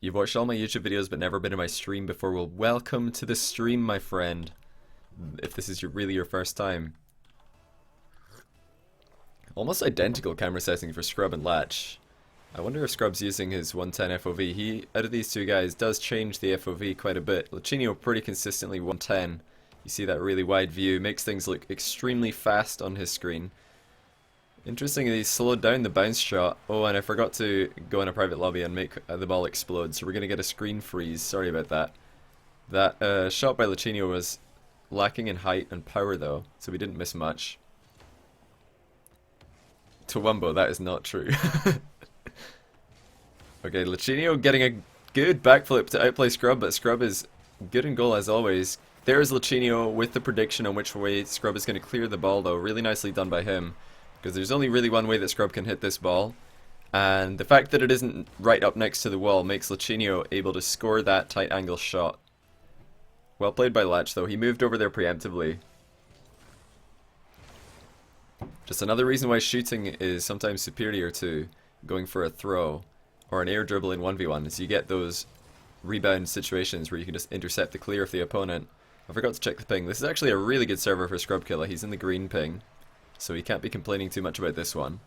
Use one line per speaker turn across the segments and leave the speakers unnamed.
You've watched all my YouTube videos but never been in my stream before. Well, welcome to the stream, my friend. If this is really your first time. Almost identical camera settings for Scrub and Latch. I wonder if Scrub's using his 110 FOV. He, out of these two guys, does change the FOV quite a bit. Lachinio pretty consistently 110. You see that really wide view. Makes things look extremely fast on his screen. Interesting, he slowed down the bounce shot. Oh, and I forgot to go in a private lobby and make the ball explode, so we're going to get a screen freeze. Sorry about that. That shot by Lachinio was lacking in height and power, though, so we didn't miss much. Toowoomba, that is not true. Okay, Lachinio getting a good backflip to outplay Scrub, but Scrub is good in goal as always. There's Lachinio with the prediction on which way Scrub is going to clear the ball, though. Really nicely done by him. Because there's only really one way that Scrub can hit this ball, and the fact that it isn't right up next to the wall makes Lachinio able to score that tight angle shot. Well played by Latch, though. He moved over there preemptively. Just another reason why shooting is sometimes superior to going for a throw or an air dribble in 1v1 is you get those rebound situations where you can just intercept the clear of the opponent. I forgot to check the ping. This is actually a really good server for Scrub Killa. He's in the green ping, so he can't be complaining too much about this one.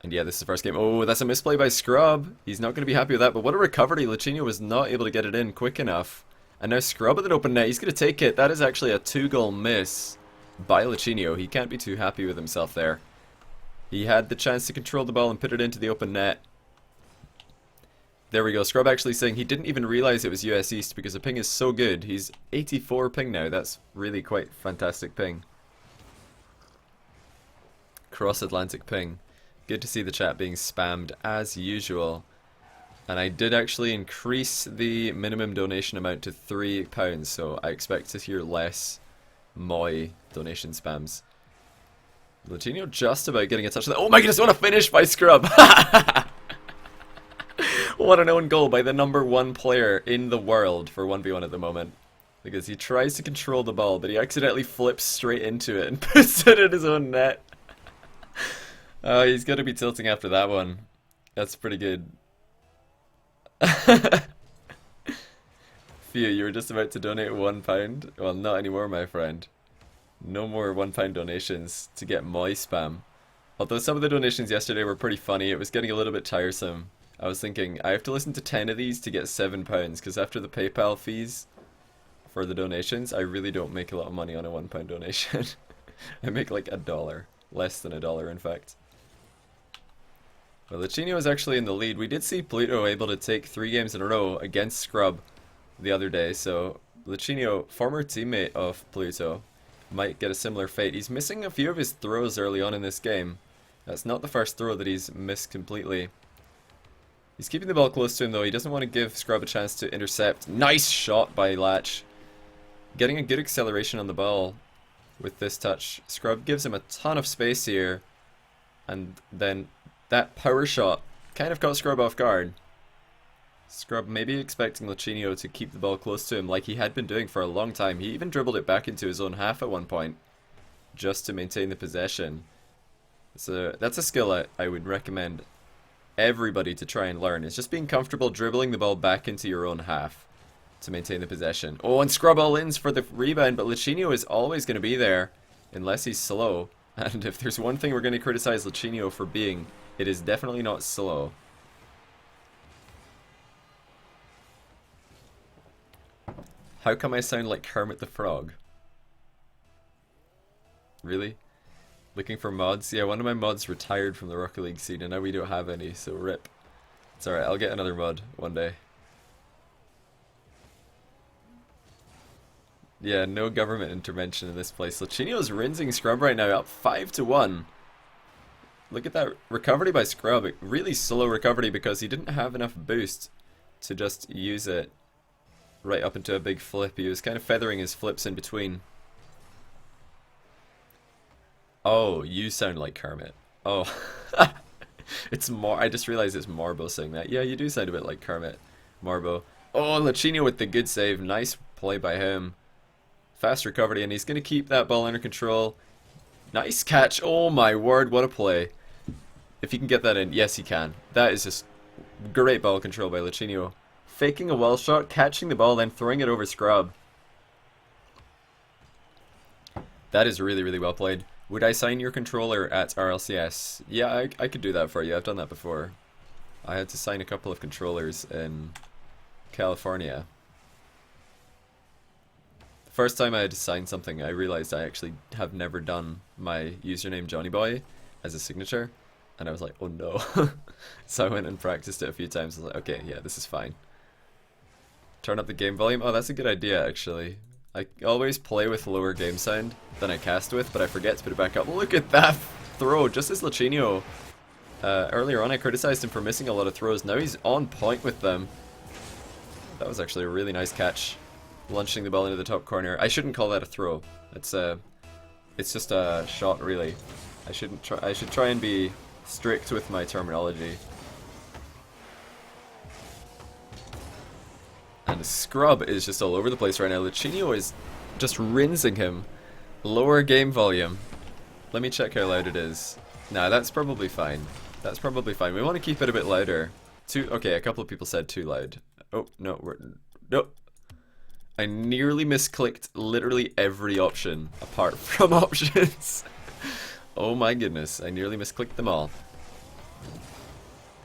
And yeah, this is the first game. Oh, that's a misplay by Scrub. He's not going to be happy with that, but what a recovery. Lachinio was not able to get it in quick enough. And now Scrub with an open net. He's going to take it. That is actually a 2-goal miss by Lachinio. He can't be too happy with himself there. He had the chance to control the ball and put it into the open net. There we go. Scrub actually saying he didn't even realize it was US East because the ping is so good. He's 84 ping now. That's really quite fantastic ping. Cross-Atlantic ping. Good to see the chat being spammed as usual. And I did actually increase the minimum donation amount to £3, so I expect to hear less Moi donation spams. Lachinio just about getting a touch of that. Oh my goodness, what a finish by Scrub! What an own goal by the #1 player in the world for 1v1 at the moment. Because he tries to control the ball, but he accidentally flips straight into it and puts it in his own net. Oh, he's going to be tilting after that one. That's pretty good. Fia, you were just about to donate £1. Well, not anymore, my friend. No more £1 donations to get Moi spam. Although some of the donations yesterday were pretty funny, it was getting a little bit tiresome. I was thinking, I have to listen to 10 of these to get £7, because after the PayPal fees for the donations, I really don't make a lot of money on a £1 donation. I make like $1. Less than $1, in fact. Well, Lachinio is actually in the lead. We did see Pluto able to take 3 games in a row against Scrub the other day, so Lachinio, former teammate of Pluto, might get a similar fate. He's missing a few of his throws early on in this game. That's not the first throw that he's missed completely. He's keeping the ball close to him, though. He doesn't want to give Scrub a chance to intercept. Nice shot by Latch. Getting a good acceleration on the ball with this touch. Scrub gives him a ton of space here, and then that power shot kind of caught Scrub off guard. Scrub maybe expecting Lachinio to keep the ball close to him like he had been doing for a long time. He even dribbled it back into his own half at one point just to maintain the possession. So that's a skill I would recommend everybody to try and learn. It's just being comfortable dribbling the ball back into your own half to maintain the possession. Oh, and Scrub all-ins for the rebound, but Lachinio is always going to be there unless he's slow. And if there's one thing we're going to criticize Lachinio for being, it is definitely not slow. How come I sound like Kermit the Frog? Really? Looking for mods? Yeah, one of my mods retired from the Rocket League scene and now we don't have any, so rip. It's alright, I'll get another mod one day. Yeah, no government intervention in this place. Lachinio's rinsing Scrub right now, up 5-1. Look at that recovery by Scrub. Really slow recovery because he didn't have enough boost to just use it right up into a big flip. He was kind of feathering his flips in between. Oh, you sound like Kermit. Oh. It's more. I just realized it's Marbo saying that. Yeah, you do sound a bit like Kermit. Marbo. Oh, Lachinio with the good save. Nice play by him. Fast recovery, and he's going to keep that ball under control. Nice catch. Oh my word, what a play. If he can get that in. Yes, he can. That is just great ball control by Lachinio. faking a wall shot, catching the ball, then throwing it over Scrub. That is really, really well played. Would I sign your controller at RLCS? Yeah, I could do that for you. I've done that before. I had to sign a couple of controllers in California. The first time I had to sign something, I realized I actually have never done my username JohnnyBoy as a signature. And I was like, oh no. So I went and practiced it a few times. I was like, okay, yeah, this is fine. Turn up the game volume. Oh, that's a good idea, actually. I always play with lower game sound than I cast with, but I forget to put it back up. Look at that throw, just as Lachinio. Earlier on I criticized him for missing a lot of throws. Now he's on point with them. That was actually a really nice catch. Launching the ball into the top corner. I shouldn't call that a throw. It's just a shot, really. I should try and be strict with my terminology. And the Scrub is just all over the place right now. Lachinio is just rinsing him. Lower game volume. Let me check how loud it is. Nah, that's probably fine. That's probably fine. We want to keep it a bit louder. Okay, a couple of people said too loud. Oh, no, nope. I nearly misclicked literally every option apart from options. Oh my goodness, I nearly misclicked them all.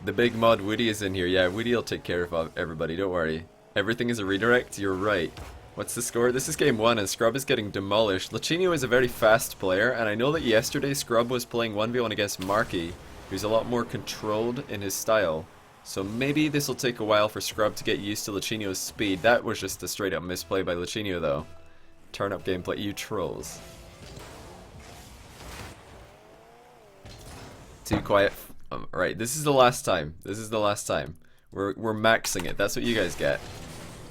The big mod Woody is in here. Yeah, Woody will take care of everybody, don't worry. Everything is a redirect, you're right. What's the score? This is game 1 and Scrub is getting demolished. Lachinio is a very fast player, and I know that yesterday Scrub was playing 1v1 against Marky, who's a lot more controlled in his style. So maybe this will take a while for Scrub to get used to Lachinio's speed. That was just a straight up misplay by Lachinio though. Turn up gameplay, you trolls. Too quiet. Right, this is the last time. This is the last time. We're maxing it. That's what you guys get.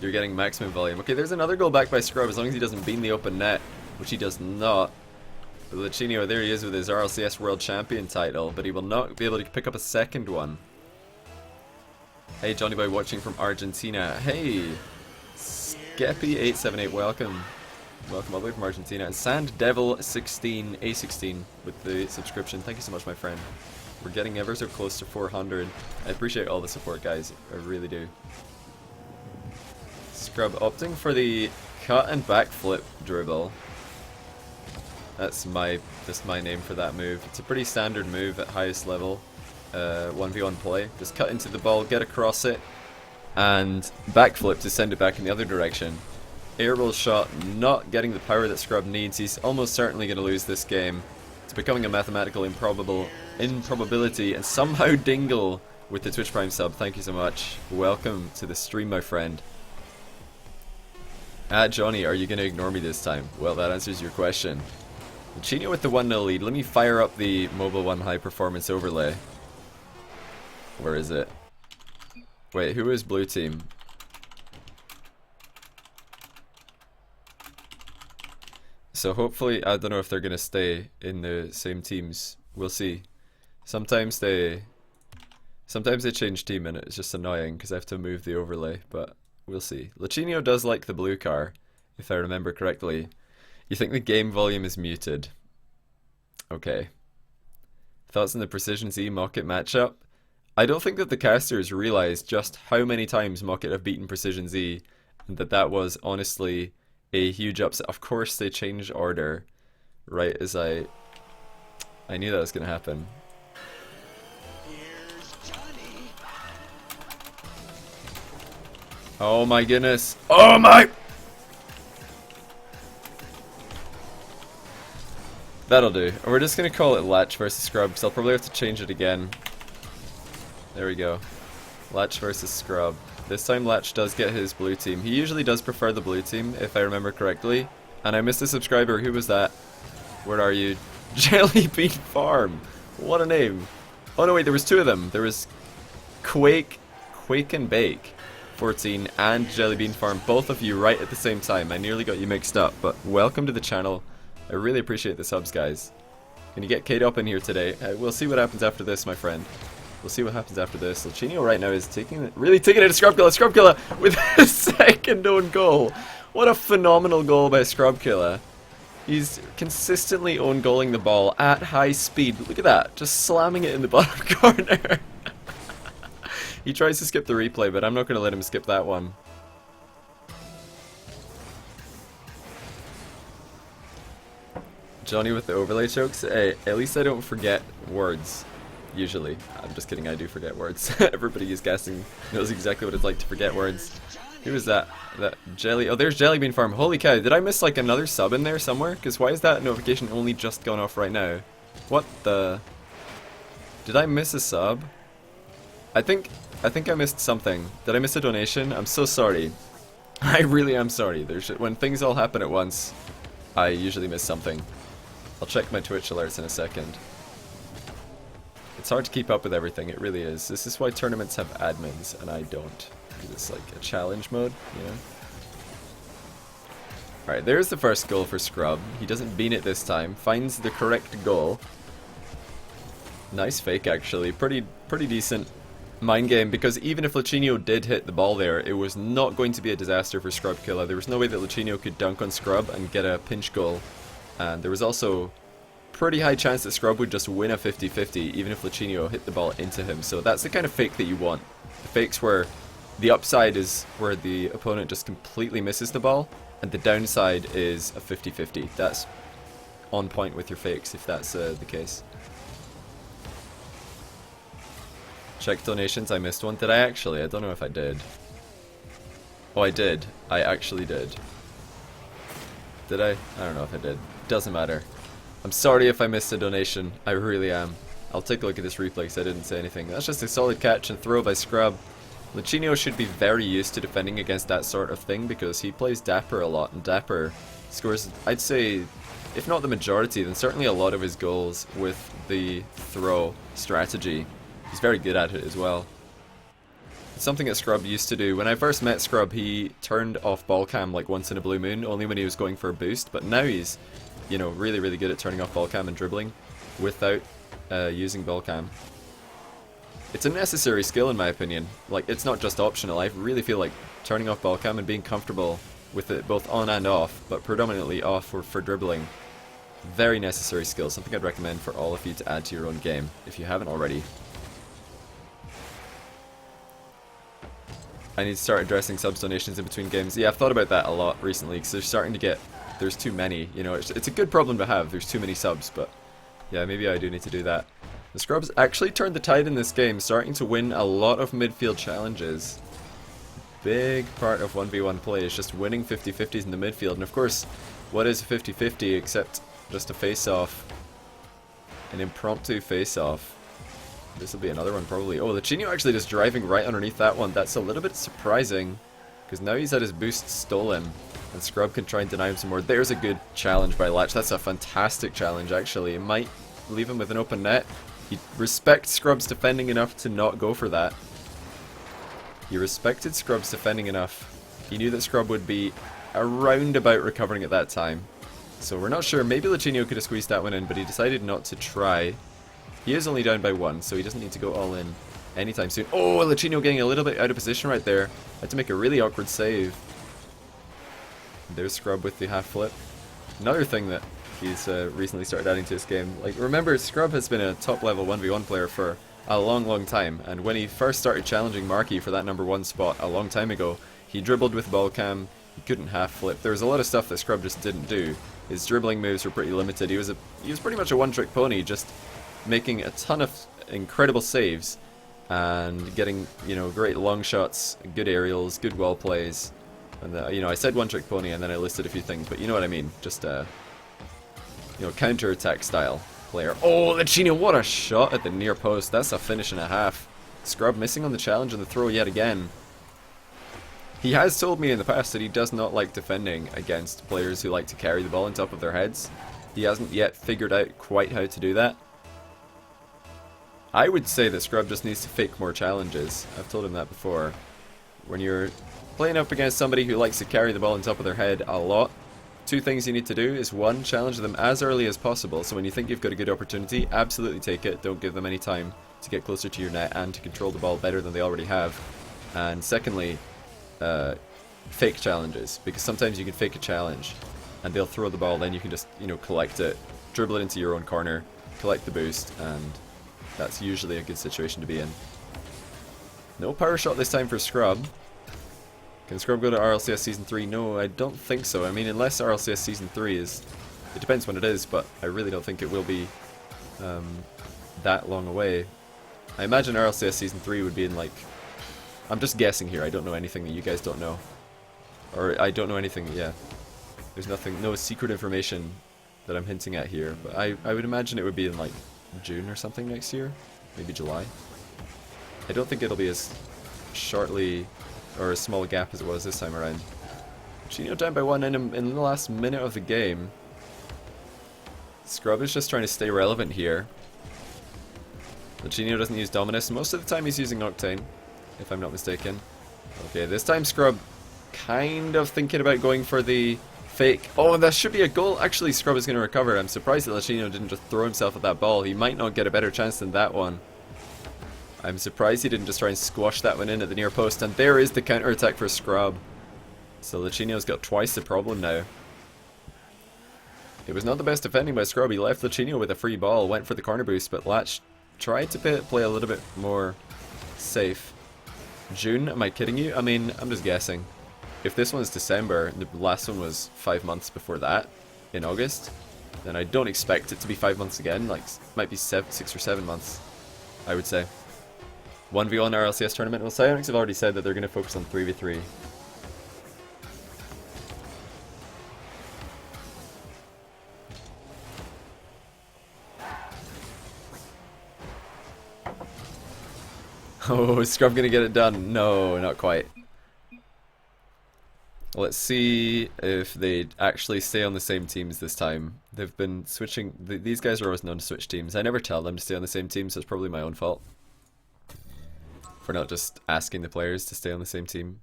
You're getting maximum volume. Okay, there's another goal back by Scrub as long as he doesn't beam the open net, which he does not. But Lachinio, there he is with his RLCS World Champion title, but he will not be able to pick up a second one. Hey, Johnny Boy watching from Argentina. Hey, Skeppy878, welcome. Welcome all the way from Argentina. And Sand Devil 16 A16 with the subscription. Thank you so much, my friend. We're getting ever so close to 400. I appreciate all the support, guys. I really do. Scrub opting for the cut and backflip dribble. That's my name for that move. It's a pretty standard move at highest level. 1v1 play. Just cut into the ball, get across it, and backflip to send it back in the other direction. Air roll shot, not getting the power that Scrub needs. He's almost certainly going to lose this game. It's becoming a mathematical improbability, and somehow Dingle with the Twitch Prime sub. Thank you so much. Welcome to the stream, my friend. Johnny, are you going to ignore me this time? Well, that answers your question. Lachinio with the 1-0 lead. Let me fire up the Mobile 1 high performance overlay. Where is it? Wait, who is blue team? So hopefully, I don't know if they're gonna stay in the same teams. We'll see. Sometimes they change team and it's just annoying because I have to move the overlay, but we'll see. Lachinio does like the blue car, if I remember correctly. You think the game volume is muted? Okay. Thoughts on the Precision Z Mocket matchup? I don't think that the casters realized just how many times Mocket have beaten Precision Z, and that was honestly a huge upset. Of course they changed order right as I knew that was gonna happen. Oh my goodness. Oh my! That'll do. We're just gonna call it Latch versus Scrub because I'll probably have to change it again. There we go. Latch versus Scrub. This time Latch does get his blue team. He usually does prefer the blue team, if I remember correctly. And I missed a subscriber. Who was that? Where are you? Jellybean Farm. What a name. Oh no, wait, there was two of them. There was Quake and Bake 14 and Jellybean Farm. Both of you right at the same time. I nearly got you mixed up, but welcome to the channel. I really appreciate the subs, guys. Can you get Kate up in here today? We'll see what happens after this, my friend. We'll see what happens after this. Lachinio right now is really taking it to Scrubkilla. Scrubkilla with a second own goal. What a phenomenal goal by Scrubkilla. He's consistently own goaling the ball at high speed. Look at that, just slamming it in the bottom corner. He tries to skip the replay, but I'm not going to let him skip that one. Johnny with the overlay chokes. Hey, at least I don't forget words. Usually. I'm just kidding, I do forget words. Everybody who's guessing knows exactly what it's like to forget words. Who was that? That Jelly... Oh, there's Jellybean Farm. Holy cow, did I miss like another sub in there somewhere? Because why is that notification only just gone off right now? What the... Did I miss a sub? I think I missed something. Did I miss a donation? I'm so sorry. I really am sorry. When things all happen at once, I usually miss something. I'll check my Twitch alerts in a second. It's hard to keep up with everything, it really is. This is why tournaments have admins, and I don't. It's like a challenge mode, you know? Alright, there's the first goal for Scrub. He doesn't bean it this time. Finds the correct goal. Nice fake, actually. Pretty decent mind game, because even if Lachinio did hit the ball there, it was not going to be a disaster for Scrub Killa. There was no way that Lachinio could dunk on Scrub and get a pinch goal. And there was also pretty high chance that Scrub would just win a 50-50 even if Lachinio hit the ball into him. So that's the kind of fake that you want. The fakes where the upside is where the opponent just completely misses the ball, and the downside is a 50-50. That's on point with your fakes if that's the case. Check donations, I missed one. Did I actually? I don't know if I did. Oh, I did. I actually did. Did I? I don't know if I did. Doesn't matter. I'm sorry if I missed a donation. I really am. I'll take a look at this replay because I didn't say anything. That's just a solid catch and throw by Scrub. Lachinio should be very used to defending against that sort of thing because he plays Dapper a lot, and Dapper scores, I'd say, if not the majority, then certainly a lot of his goals with the throw strategy. He's very good at it as well. It's something that Scrub used to do. When I first met Scrub, he turned off ball cam like once in a blue moon, only when he was going for a boost, but now he's, you know, really good at turning off ball cam and dribbling without using ball cam. It's a necessary skill in my opinion. Like, it's not just optional. I really feel like turning off ball cam and being comfortable with it both on and off, but predominantly off for dribbling. Very necessary skill. Something I'd recommend for all of you to add to your own game if you haven't already. I need to start addressing subs donations in between games. Yeah, I've thought about that a lot recently because they're starting to get... There's too many, you know, it's a good problem to have. There's too many subs, but yeah, maybe I do need to do that. The Scrubs actually turned the tide in this game, starting to win a lot of midfield challenges. Big part of 1v1 play is just winning 50-50s in the midfield, and of course, what is a 50-50 except just a face-off? An impromptu face-off. This will be another one probably. Oh, Lachinio actually just driving right underneath that one. That's a little bit surprising, because now he's had his boost stolen, and Scrub can try and deny him some more. There's a good challenge by Lach. That's a fantastic challenge, actually. It might leave him with an open net. He respects Scrub's defending enough to not go for that. He respected Scrub's defending enough. He knew that Scrub would be around about recovering at that time. So we're not sure. Maybe Lachinio could have squeezed that one in, but he decided not to try. He is only down by one, so he doesn't need to go all in anytime soon. Oh, Lachinio getting a little bit out of position right there. Had to make a really awkward save. There's Scrub with the half flip. Another thing that he's recently started adding to his game. Like, remember, Scrub has been a top level 1v1 player for a long time, and when he first started challenging Marky for that #1 spot a long time ago, he dribbled with ball cam, he couldn't half flip. There was a lot of stuff that Scrub just didn't do. His dribbling moves were pretty limited. He was pretty much a one-trick pony, just making a ton of incredible saves and getting, you know, great long shots, good aerials, good wall plays. And you know, I said one-trick pony and then I listed a few things, but you know what I mean. Just you know, counter-attack style player. Oh, Lachinio, what a shot at the near post. That's a finish and a half. Scrub missing on the challenge and the throw yet again. He has told me in the past that he does not like defending against players who like to carry the ball on top of their heads. He hasn't yet figured out quite how to do that. I would say that Scrub just needs to fake more challenges. I've told him that before. When you're playing up against somebody who likes to carry the ball on top of their head a lot, two things you need to do is, one, challenge them as early as possible. So when you think you've got a good opportunity, absolutely take it. Don't give them any time to get closer to your net and to control the ball better than they already have. And secondly, fake challenges, because sometimes you can fake a challenge and they'll throw the ball, then you can just, you know, collect it, dribble it into your own corner, collect the boost, and that's usually a good situation to be in. No power shot this time for Scrub. Can Scrub go to RLCS Season 3? No, I don't think so. I mean, unless RLCS Season 3 is... It depends when it is, but I really don't think it will be that long away. I imagine RLCS Season 3 would be in, like... I'm just guessing here. I don't know anything that you guys don't know. Or I don't know anything, yeah. There's nothing, no secret information that I'm hinting at here. But I would imagine it would be in, like, June or something next year. Maybe July. I don't think it'll be as shortly... or a small gap as it was this time around. Lachinio down by 1 in the last minute of the game. Scrub is just trying to stay relevant here. Lachinio doesn't use Dominus. Most of the time he's using Octane, if I'm not mistaken. Okay, this time Scrub kind of thinking about going for the fake. Oh, that should be a goal. Actually, Scrub is going to recover. I'm surprised that Lachinio didn't just throw himself at that ball. He might not get a better chance than that one. I'm surprised he didn't just try and squash that one in at the near post. And there is the counter-attack for Scrub. So Lachinio's got twice the problem now. It was not the best defending by Scrub. He left Lachinio with a free ball, went for the corner boost, but Lach tried to play a little bit more safe. June? Am I kidding you? I mean, I'm just guessing. If this one's December, and the last one was 5 months before that, in August, then I don't expect it to be 5 months again. Like, might be 6 or 7 months, I would say. 1v1 RLCS tournament. Well, Psyonix have already said that they're going to focus on 3v3. Oh, is Scrub gonna get it done? No, not quite. Let's see if they actually stay on the same teams this time. They've been switching. These guys are always known to switch teams. I never tell them to stay on the same team, so it's probably my own fault for not just asking the players to stay on the same team.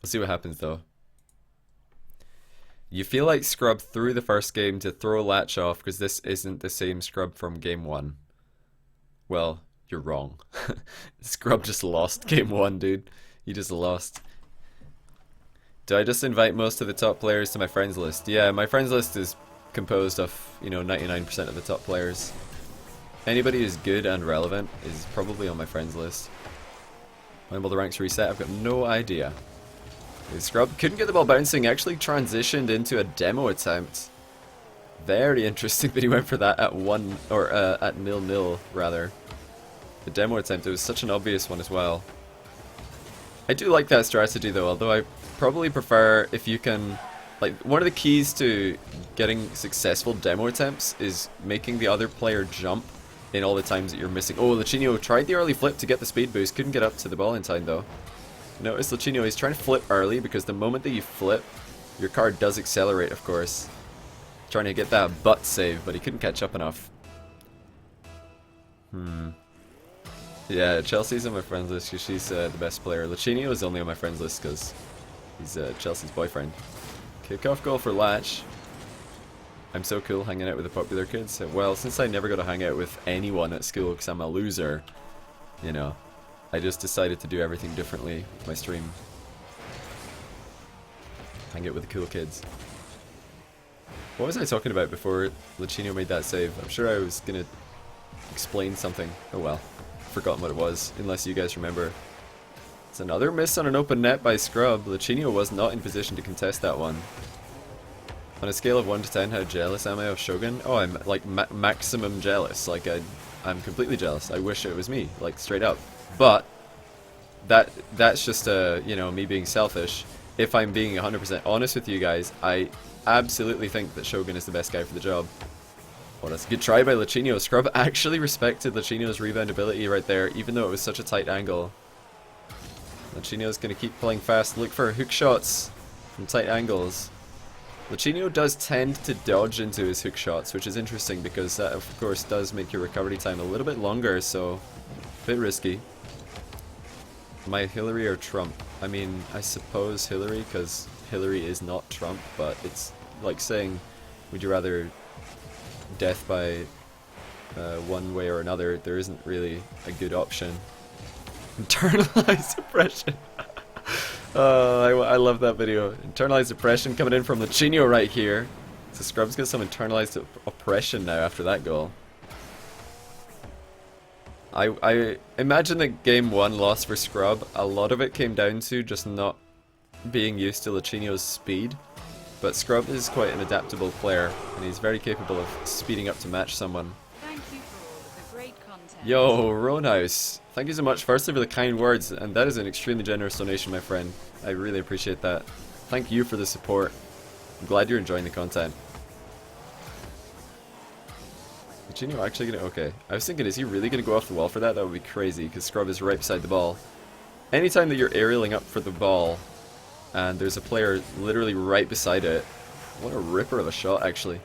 We'll see what happens though. You feel like Scrub threw the first game to throw Latch off because this isn't the same Scrub from game 1. Well, you're wrong. Scrub just lost game 1, dude. You just lost. Do I just invite most of the top players to my friends list? Yeah, my friends list is composed of, you know, 99% of the top players. Anybody who's good and relevant is probably on my friends list. When will the ranks reset? I've got no idea. Scrub couldn't get the ball bouncing, actually transitioned into a demo attempt. Very interesting that he went for that at at 0-0 rather. The demo attempt, it was such an obvious one as well. I do like that strategy though, although I probably prefer if you can... Like, one of the keys to getting successful demo attempts is making the other player jump in all the times that you're missing. Oh, Lachinio tried the early flip to get the speed boost, couldn't get up to the ball in time though. Notice Lachinio, he's trying to flip early because the moment that you flip, your card does accelerate, of course. Trying to get that butt save, but he couldn't catch up enough. Yeah, Chelsea's on my friends list because she's the best player. Lachinio is only on my friends list because he's Chelsea's boyfriend. Kickoff goal for Latch. I'm so cool hanging out with the popular kids. Well, since I never got to hang out with anyone at school because I'm a loser, you know, I just decided to do everything differently with my stream. Hang out with the cool kids. What was I talking about before Lachinio made that save? I'm sure I was going to explain something. Oh well. Forgotten what it was, unless you guys remember. It's another miss on an open net by Scrub. Lachinio was not in position to contest that one. On a scale of 1 to 10, how jealous am I of Shogun? Oh, I'm like maximum jealous. Like I'm completely jealous. I wish it was me, like straight up. But that's just you know, me being selfish. If I'm being 100% honest with you guys, I absolutely think that Shogun is the best guy for the job. Oh, that's a good try by Lachinio. Scrub actually respected Lachinio's rebound ability right there, even though it was such a tight angle. Lachinio's going to keep playing fast, look for hook shots from tight angles. Lachinio does tend to dodge into his hook shots, which is interesting because that of course does make your recovery time a little bit longer, so a bit risky. My Hillary or Trump? I mean, I suppose Hillary, because Hillary is not Trump, but it's like saying, would you rather death by one way or another? There isn't really a good option. Internalized oppression. I love that video. Internalized oppression coming in from Lachinio right here. So Scrub's got some internalized oppression now after that goal. I imagine that game 1 loss for Scrub, a lot of it came down to just not being used to Lachinio's speed. But Scrub is quite an adaptable player, and he's very capable of speeding up to match someone.
Thank you for all of the great content.
Yo, Ronehouse, thank you so much firstly for the kind words, and that is an extremely generous donation, my friend. I really appreciate that. Thank you for the support. I'm glad you're enjoying the content. Lachinio actually gonna... Okay. I was thinking, is he really gonna go off the wall for that? That would be crazy, because Scrub is right beside the ball. Anytime that you're aerialing up for the ball, and there's a player literally right beside it, what a ripper of a shot, actually.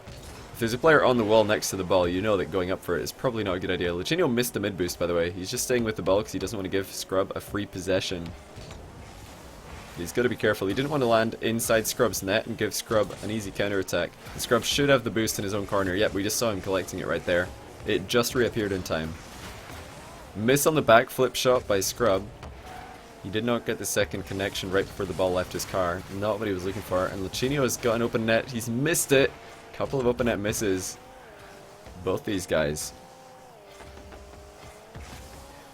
If there's a player on the wall next to the ball, you know that going up for it is probably not a good idea. Lachinio missed the mid boost, by the way. He's just staying with the ball because he doesn't want to give Scrub a free possession. He's got to be careful. He didn't want to land inside Scrub's net and give Scrub an easy counter attack. And Scrub should have the boost in his own corner. Yep, we just saw him collecting it right there. It just reappeared in time. Miss on the backflip shot by Scrub. He did not get the second connection right before the ball left his car. Not what he was looking for. And Lachinio has got an open net. He's missed it. Couple of open net misses. Both these guys.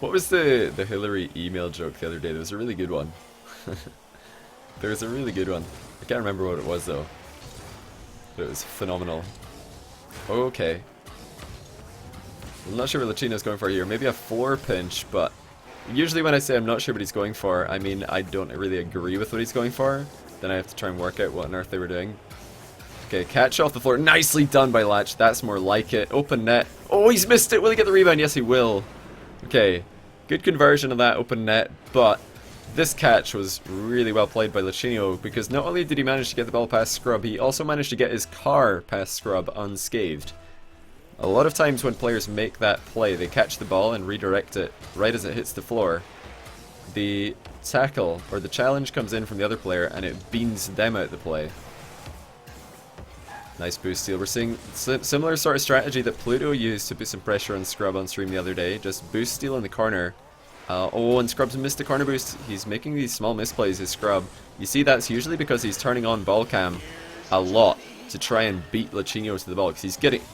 What was the Hillary email joke the other day? There was a really good one. There was a really good one. I can't remember what it was though. But it was phenomenal. Okay. I'm not sure what Lachinio's going for here. Maybe a 4 pinch, but usually when I say I'm not sure what he's going for, I mean I don't really agree with what he's going for. Then I have to try and work out what on earth they were doing. Okay, catch off the floor. Nicely done by Latch. That's more like it. Open net. Oh, he's missed it. Will he get the rebound? Yes, he will. Okay, good conversion of that open net, but this catch was really well played by Lachinio because not only did he manage to get the ball past Scrub, he also managed to get his car past Scrub unscathed. A lot of times when players make that play, they catch the ball and redirect it right as it hits the floor. The tackle, or the challenge, comes in from the other player and it beans them out the play. Nice boost steal. We're seeing similar sort of strategy that Pluto used to put some pressure on Scrub on stream the other day. Just boost steal in the corner. Oh, and Scrub's missed the corner boost. He's making these small misplays, his Scrub. You see that's usually because he's turning on ball cam a lot to try and beat Lachinio to the ball. Because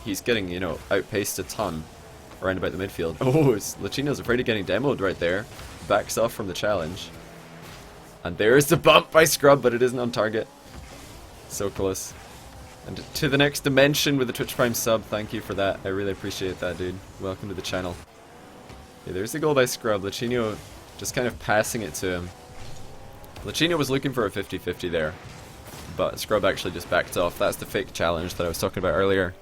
he's getting, you know, outpaced a ton around about the midfield. Oh, Lachinio's afraid of getting demoed right there. Backs off from the challenge. And there's the bump by Scrub, but it isn't on target. So close. And to the next dimension with the Twitch Prime sub. Thank you for that. I really appreciate that, dude. Welcome to the channel. Okay, there's the goal by Scrub. Lachinio just kind of passing it to him. Lachinio was looking for a 50-50 there, but Scrub actually just backed off. That's the fake challenge that I was talking about earlier.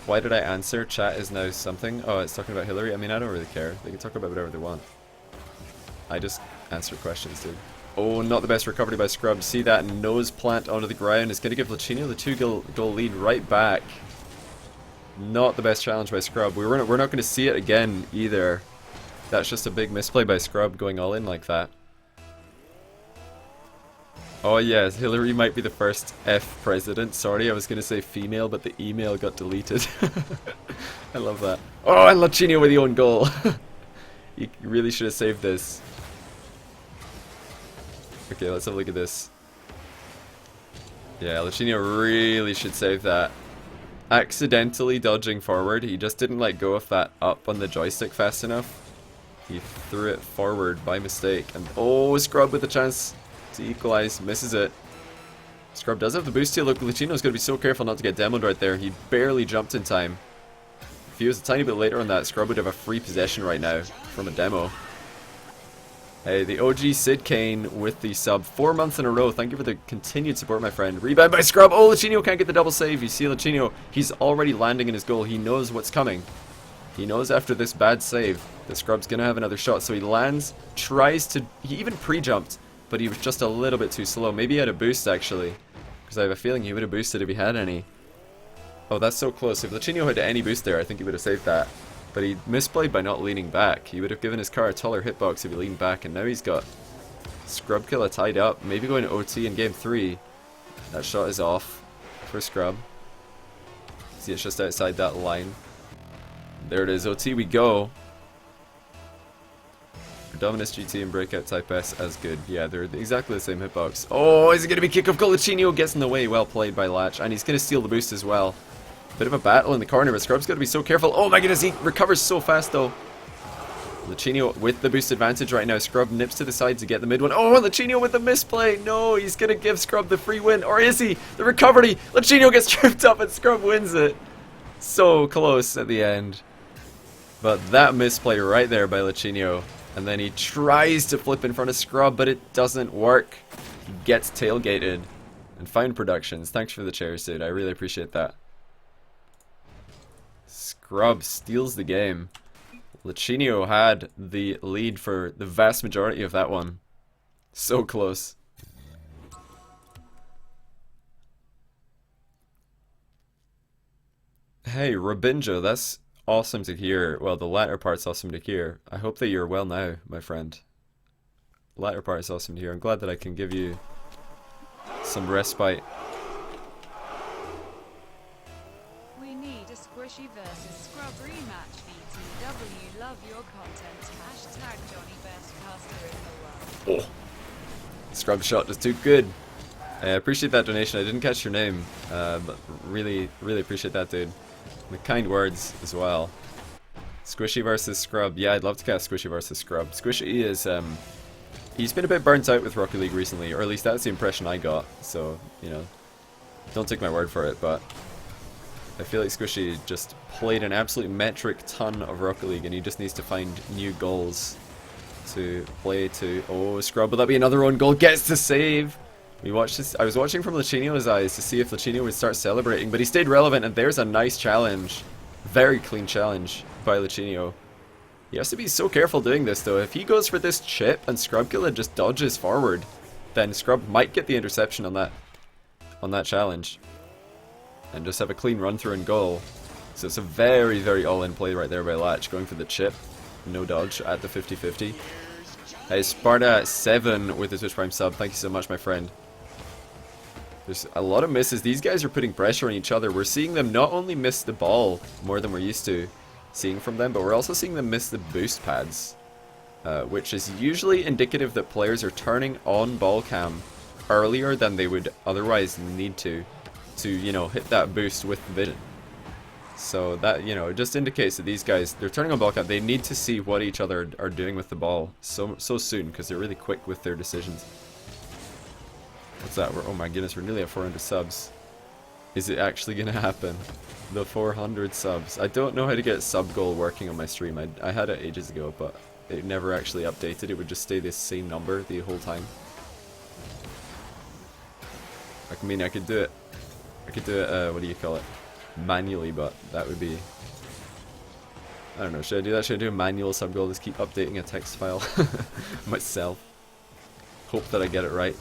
Why did I answer? Chat is now something. Oh, it's talking about Hillary. I mean, I don't really care. They can talk about whatever they want. I just answer questions, dude. Oh, not the best recovery by Scrub. See that nose plant onto the ground. It's going to give Lachinio the 2-goal lead right back. Not the best challenge by Scrub. We're not going to see it again either. That's just a big misplay by Scrub going all in like that. Oh yes, Hillary might be the first F president. Sorry, I was going to say female, but the email got deleted. I love that. Oh, and Lachinio with the own goal. You really should have saved this. Okay, let's have a look at this. Yeah, Lachinio really should save that. Accidentally dodging forward. He just didn't let go of that up on the joystick fast enough. He threw it forward by mistake. And oh, Scrub with a chance to equalize. Misses it. Scrub does have the boost here. Look, Lachinio's going to be so careful not to get demoed right there. He barely jumped in time. If he was a tiny bit later on that, Scrub would have a free possession right now from a demo. Hey, the OG Sid Kane with the sub. 4 months in a row. Thank you for the continued support, my friend. Rebound by Scrub. Oh, Lachinio can't get the double save. You see Lachinio, he's already landing in his goal. He knows what's coming. He knows after this bad save that Scrub's going to have another shot. So he lands, tries to... He even pre-jumped, but he was just a little bit too slow. Maybe he had a boost, actually. Because I have a feeling he would have boosted if he had any. Oh, that's so close. If Lachinio had any boost there, I think he would have saved that. But he misplayed by not leaning back. He would have given his car a taller hitbox if he leaned back, and now he's got Scrub Killa tied up. Maybe going to OT in game 3. That shot is off for Scrub. See, it's just outside that line. There it is, OT we go. Dominus GT and Breakout Type S as good. Yeah, they're exactly the same hitbox. Oh, is it going to be kick-off goal? Lachinio gets in the way. Well played by Latch. And he's going to steal the boost as well. Bit of a battle in the corner, but Scrub's got to be so careful. Oh my goodness, he recovers so fast though. Lachinio with the boost advantage right now. Scrub nips to the side to get the mid one. Oh, Lachinio with the misplay. No, he's going to give Scrub the free win. Or is he? The recovery. Lachinio gets tripped up and Scrub wins it. So close at the end. But that misplay right there by Lachinio. And then he tries to flip in front of Scrub, but it doesn't work. He gets tailgated. And Found Productions, thanks for the chairs, dude. I really appreciate that. Scrub steals the game. Lachinio had the lead for the vast majority of that one. So close. Hey, Robinjo, that's awesome to hear. Well, the latter part's awesome to hear. I hope that you're well now, my friend. The latter part is awesome to hear. I'm glad that I can give you some respite.
We need a squishy versus scrub rematch. BTW, love your content. Hashtag Johnny best caster in the world.
Oh, Scrub shot is too good. I appreciate that donation. I didn't catch your name, but really appreciate that, dude. The kind words as well. Squishy versus Scrub. Yeah, I'd love to cast Squishy versus Scrub. Squishy is, he's been a bit burnt out with Rocket League recently, or at least that's the impression I got. So, you know, don't take my word for it, but I feel like Squishy just played an absolute metric ton of Rocket League, and he just needs to find new goals to play to. Oh, Scrub, will that be another own goal? Gets to save! We watched this. I was watching from Lachinio's eyes to see if Lachinio would start celebrating, but he stayed relevant, and there's a nice challenge. Very clean challenge by Lachinio. He has to be so careful doing this, though. If he goes for this chip and Killa just dodges forward, then Scrub might get the interception on that challenge. And just have a clean run through and goal. So it's a very all-in play right there by Latch, going for the chip. No dodge at the 50-50. Hey, Sparta7 with the Twitch Prime sub. Thank you so much, my friend. There's a lot of misses. These guys are putting pressure on each other. We're seeing them not only miss the ball more than we're used to seeing from them, but we're also seeing them miss the boost pads. Which is usually indicative that players are turning on ball cam earlier than they would otherwise need to, you know, hit that boost with vision. So that, you know, it just indicates that these guys, they're turning on ball cam. They need to see what each other are doing with the ball so soon, because they're really quick with their decisions. What's that? Oh my goodness, we're nearly at 400 subs. Is it actually going to happen? The 400 subs. I don't know how to get sub goal working on my stream. I had it ages ago, but it never actually updated. It would just stay the same number the whole time. I mean, I could do it. What do you call it? Manually, but that would be... I don't know, should I do that? Should I do a manual sub goal? Just keep updating a text file myself. Hope that I get it right.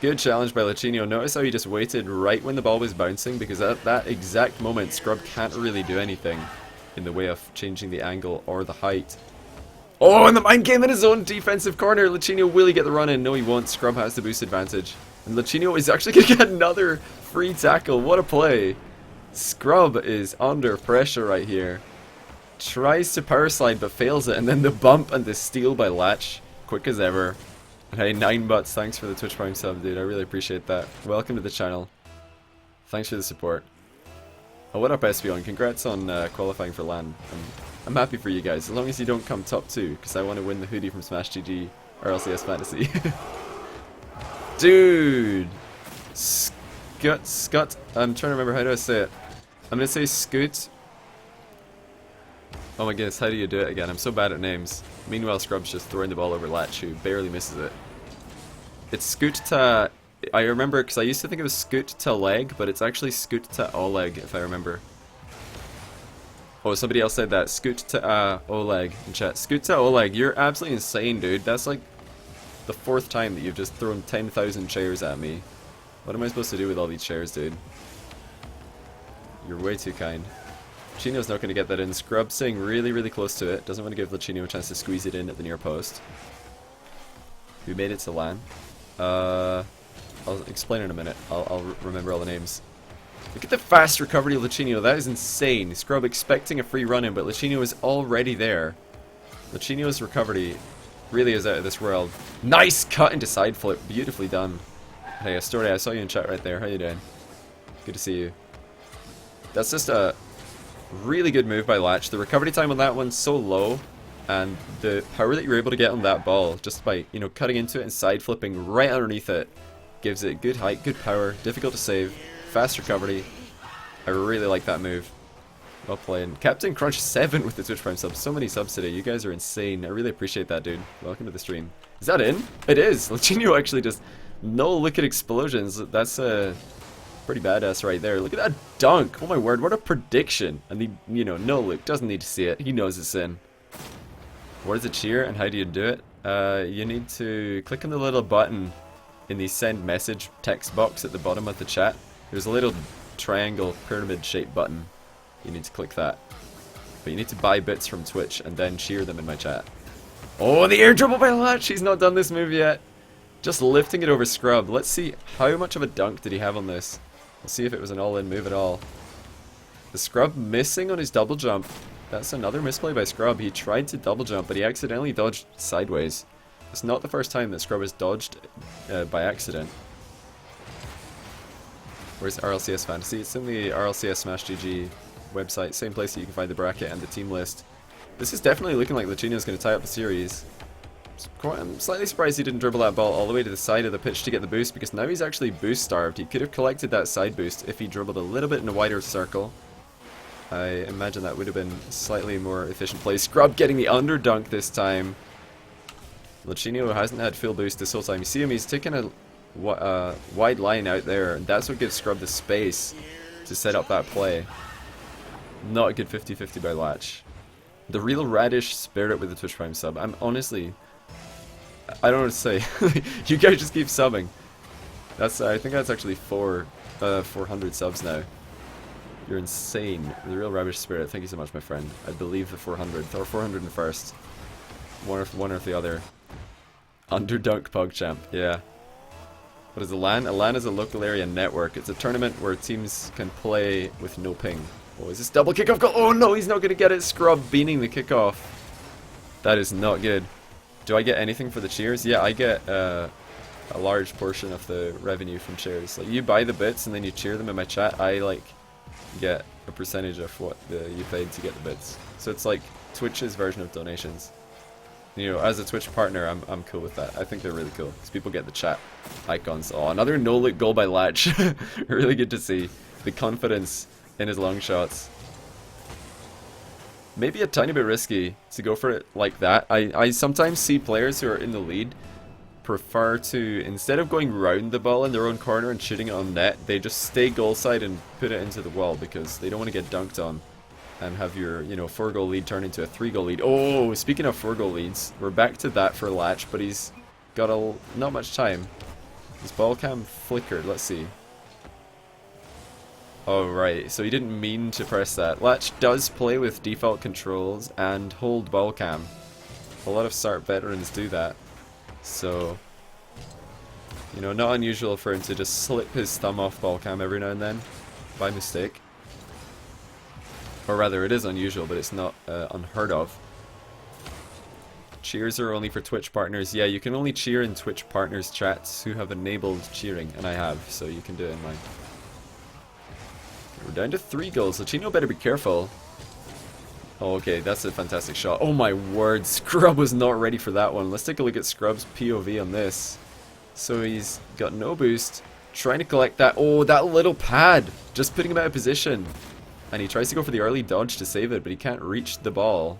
Good challenge by Lachinio. Notice how he just waited right when the ball was bouncing, because at that exact moment Scrub can't really do anything in the way of changing the angle or the height. Oh, and the mind game in his own defensive corner. Lachinio, will he get the run in? No, he won't. Scrub has the boost advantage. And Lachinio is actually going to get another free tackle. What a play. Scrub is under pressure right here. Tries to power slide but fails it, and then the bump and the steal by Latch. Quick as ever. And hey, 9 butts, thanks for the Twitch Prime sub, dude. I really appreciate that. Welcome to the channel. Thanks for the support. Oh, what up, Espeon? Congrats on qualifying for LAN. I'm happy for you guys, as long as you don't come top 2, because I want to win the hoodie from Smash GG or LCS Fantasy. Dude! Scott, I'm trying to remember, how do I say it? I'm gonna say Scoot. Oh my goodness, how do you do it again? I'm so bad at names. Meanwhile, Scrub's just throwing the ball over Latch, who barely misses it. It's Scoot to... I remember, because I used to think it was Scoot to leg, but it's actually Scoot to Oleg, if I remember. Oh, somebody else said that. Scoot to Oleg in chat. Scoot to Oleg, you're absolutely insane, dude. That's like the 4th time that you've just thrown 10,000 chairs at me. What am I supposed to do with all these chairs, dude? You're way too kind. Lachinio's not going to get that in. Scrub staying really close to it. Doesn't want to give Lachinio a chance to squeeze it in at the near post. We made it to LAN. I'll explain in a minute. I'll remember all the names. Look at the fast recovery of Lachinio. That is insane. Scrub expecting a free run-in, but Lachinio is already there. Lachinio's recovery Really is out of this world. Nice cut into side flip. Beautifully done. Hey, Story, I saw you in chat right there. How you doing? Good to see you. That's just a really good move by Latch. The recovery time on that one's so low, and the power that you're able to get on that ball, just by, you know, cutting into it and side flipping right underneath it, gives it good height, good power, difficult to save, fast recovery. I really like that move. Well played. Captain Crunch 7 with the Twitch Prime subs. So many subs today. You guys are insane. I really appreciate that, dude. Welcome to the stream. Is that in? It is. Lachinio actually just no look at explosions. That's pretty badass right there. Look at that dunk. Oh my word, what a prediction. And the, you know, no look. Doesn't need to see it. He knows it's in. What is a cheer and how do you do it? You need to click on the little button in the send message text box at the bottom of the chat. There's a little triangle pyramid shaped button. You need to click that. But you need to buy bits from Twitch and then cheer them in my chat. Oh, the air dribble by Latch! He's not done this move yet. Just lifting it over Scrub. Let's see how much of a dunk did he have on this. Let's see if it was an all-in move at all. The Scrub missing on his double jump. That's another misplay by Scrub. He tried to double jump, but he accidentally dodged sideways. It's not the first time that Scrub has dodged by accident. Where's RLCS Fantasy? It's in the RLCS Smash GG website. Same place that you can find the bracket and the team list. This is definitely looking like Lachinio's going to tie up the series. I'm slightly surprised he didn't dribble that ball all the way to the side of the pitch to get the boost, because now he's actually boost starved. He could have collected that side boost if he dribbled a little bit in a wider circle. I imagine that would have been a slightly more efficient play. Scrub getting the under dunk this time. Lachinio hasn't had full boost this whole time. You see him, he's taking a wide line out there, and that's what gives Scrub the space to set up that play. Not a good 50-50 by Latch. The real Radish spirit with the Twitch Prime sub. I'm honestly... I don't know what to say. You guys just keep subbing. That's I think that's actually 400 subs now. You're insane. The real Radish spirit. Thank you so much, my friend. I believe the 400th or 401st. One or the other. Underdunk PogChamp. Yeah. What is a LAN? A LAN is a local area network. It's a tournament where teams can play with no ping. Oh, is this double kickoff goal? Oh no, he's not going to get it. Scrub beaning the kickoff. That is not good. Do I get anything for the cheers? Yeah, I get a large portion of the revenue from cheers. Like, you buy the bits and then you cheer them in my chat. I like get a percentage of what you paid to get the bits. So it's like Twitch's version of donations. You know, as a Twitch partner, I'm cool with that. I think they're really cool because people get the chat icons. Oh, another no-look goal by Latch. Really good to see the confidence in his long shots. Maybe a tiny bit risky to go for it like that. I sometimes see players who are in the lead prefer to, instead of going round the ball in their own corner and shooting it on net, they just stay goal side and put it into the wall because they don't want to get dunked on and have your, you know, 4-goal lead turn into a 3-goal lead. Oh, speaking of 4-goal leads, we're back to that for Latch, but he's got not much time. His ball cam flickered. Let's see. Oh, right, so he didn't mean to press that. Latch does play with default controls and hold ball cam. A lot of SART veterans do that. So, you know, not unusual for him to just slip his thumb off ball cam every now and then, by mistake. Or rather, it is unusual, but it's not unheard of. Cheers are only for Twitch partners. Yeah, you can only cheer in Twitch partners chats who have enabled cheering, and I have, so you can do it in mine. We're down to 3 goals. Lachinio better be careful. Oh, okay, that's a fantastic shot. Oh my word, Scrub was not ready for that one. Let's take a look at Scrub's POV on this. So he's got no boost, trying to collect that. Oh, that little pad, just putting him out of position. And he tries to go for the early dodge to save it, but he can't reach the ball.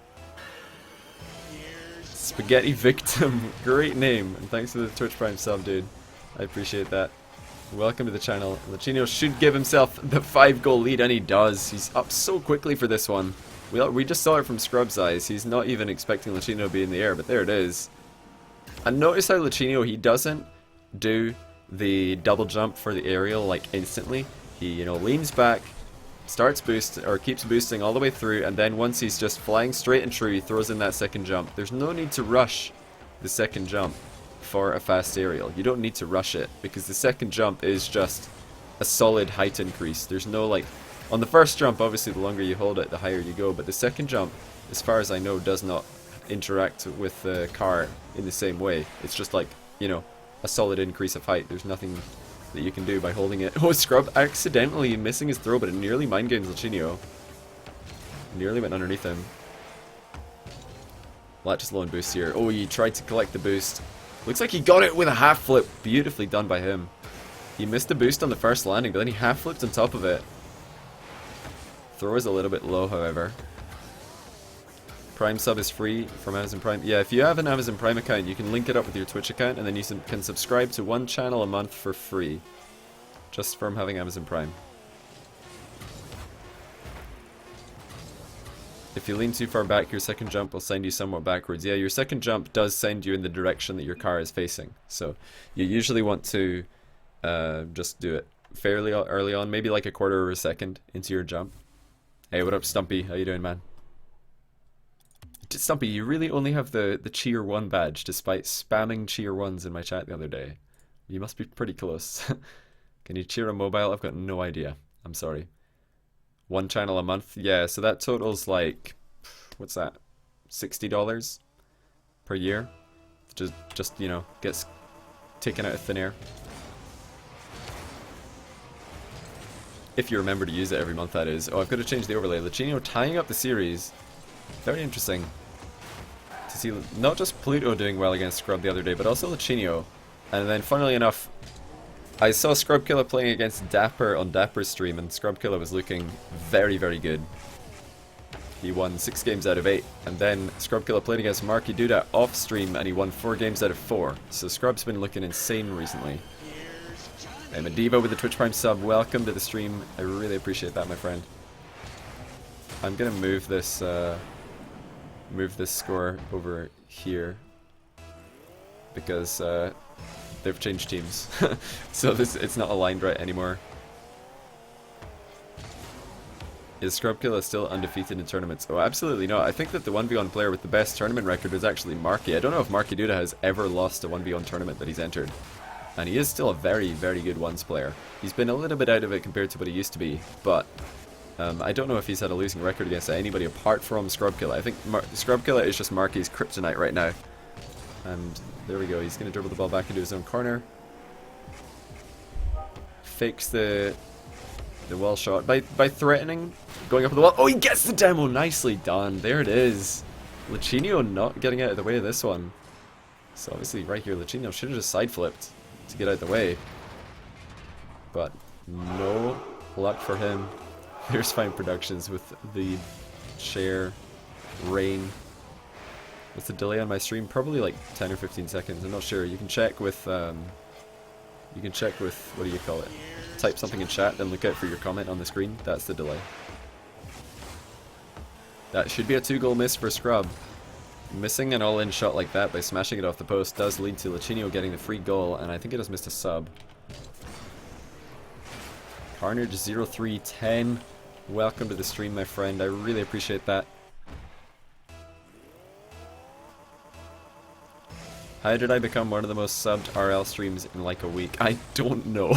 Spaghetti Victim, great name. And thanks for the Twitch Prime sub, dude. I appreciate that. Welcome to the channel. Lachinio should give himself the 5-goal lead, and he does. He's up so quickly for this one. We just saw it from Scrub's eyes. He's not even expecting Lachinio to be in the air, but there it is. And notice how Lachinio, he doesn't do the double jump for the aerial like instantly. He, you know, leans back, starts boost or keeps boosting all the way through, and then once he's just flying straight and true, he throws in that second jump. There's no need to rush the second jump for a fast aerial. You don't need to rush it because the second jump is just a solid height increase. There's no like, on the first jump obviously the longer you hold it the higher you go, but the second jump, as far as I know, does not interact with the car in the same way. It's just like, you know, a solid increase of height. There's nothing that you can do by holding it. Oh, Scrub accidentally missing his throw, but it nearly mind games Lachinio. Nearly went underneath him. Latch is low on boost here. Oh, he tried to collect the boost. Looks like he got it with a half flip. Beautifully done by him. He missed the boost on the first landing, but then he half flipped on top of it. Throw is a little bit low, however. Prime sub is free from Amazon Prime. Yeah, if you have an Amazon Prime account, you can link it up with your Twitch account, and then you can subscribe to one channel a month for free. Just from having Amazon Prime. If you lean too far back, your second jump will send you somewhat backwards. Yeah, your second jump does send you in the direction that your car is facing. So you usually want to just do it fairly early on, maybe like a quarter of a second into your jump. Hey, what up, Stumpy? How you doing, man? Stumpy, you really only have the Cheer 1 badge, despite spamming Cheer 1s in my chat the other day. You must be pretty close. Can you cheer a mobile? I've got no idea. I'm sorry. One channel a month? Yeah, so that totals like, what's that? $60 per year? Just you know, gets taken out of thin air. If you remember to use it every month, that is. Oh, I've got to change the overlay. Lachinio tying up the series. Very interesting to see not just Pluto doing well against Scrub the other day, but also Lachinio. And then, funnily enough, I saw Scrub Killa playing against Dapper on Dapper's stream, and Scrub Killa was looking very, very good. He won 6 games out of 8, and then Scrub Killa played against Marky Duda off stream, and he won 4 games out of 4. So Scrub's been looking insane recently. I'm a Diva with the Twitch Prime sub. Welcome to the stream. I really appreciate that, my friend. I'm gonna move this score over here because they've changed teams, so it's not aligned right anymore. Is Scrub Killa still undefeated in tournaments? Oh, absolutely not. I think that the 1v1 player with the best tournament record is actually Marky. I don't know if Marky Duda has ever lost a 1v1 tournament that he's entered. And he is still a very, very good ones player. He's been a little bit out of it compared to what he used to be, but I don't know if he's had a losing record against anybody apart from Scrub Killa. I think Scrub Killa is just Marky's kryptonite right now. And there we go, he's going to dribble the ball back into his own corner. Fakes the wall shot by threatening, going up the wall. Oh, he gets the demo! Nicely done. There it is. Lachinio not getting out of the way of this one. So obviously right here, Lachinio should have just side flipped to get out of the way. But no luck for him. Here's Fine Productions with the share rain. With the delay on my stream, probably like 10 or 15 seconds. I'm not sure. You can check with what do you call it? Type something in chat and look out for your comment on the screen. That's the delay. That should be a 2-goal miss for Scrub. Missing an all-in shot like that by smashing it off the post does lead to Lachinio getting the free goal, and I think it has missed a sub. Carnage 0310, welcome to the stream, my friend. I really appreciate that. How did I become one of the most subbed RL streams in like a week? I don't know.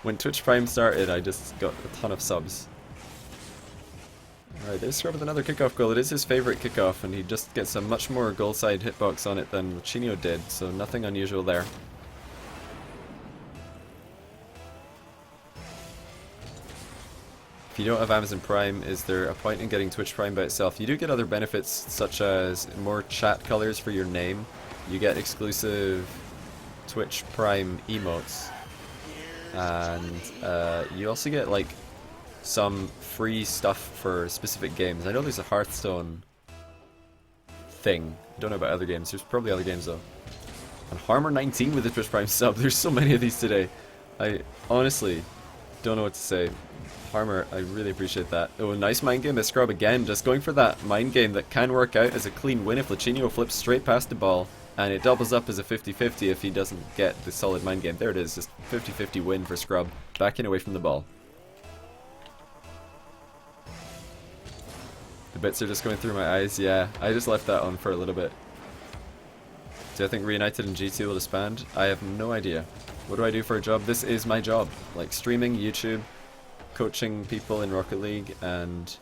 When Twitch Prime started, I just got a ton of subs. Alright, there's Scrub with another kickoff goal. It is his favourite kickoff, and he just gets a much more goal side hitbox on it than Lachinio did, so nothing unusual there. If you don't have Amazon Prime, is there a point in getting Twitch Prime by itself? You do get other benefits, such as more chat colours for your name. You get exclusive Twitch Prime emotes. And you also get, like, some free stuff for specific games. I know there's a Hearthstone thing. I don't know about other games. There's probably other games though. And Harmer19 with the Twitch Prime sub. There's so many of these today. I honestly don't know what to say. Harmer, I really appreciate that. Oh, nice mind game by Scrub again. Just going for that mind game that can work out as a clean win if Lachinio flips straight past the ball. And it doubles up as a 50-50 if he doesn't get the solid mind game. There it is. Just 50-50 win for Scrub. Backing away from the ball. The bits are just going through my eyes. Yeah, I just left that on for a little bit. Do I think Reunited and G2 will disband? I have no idea. What do I do for a job? This is my job. Like streaming, YouTube, coaching people in Rocket League, and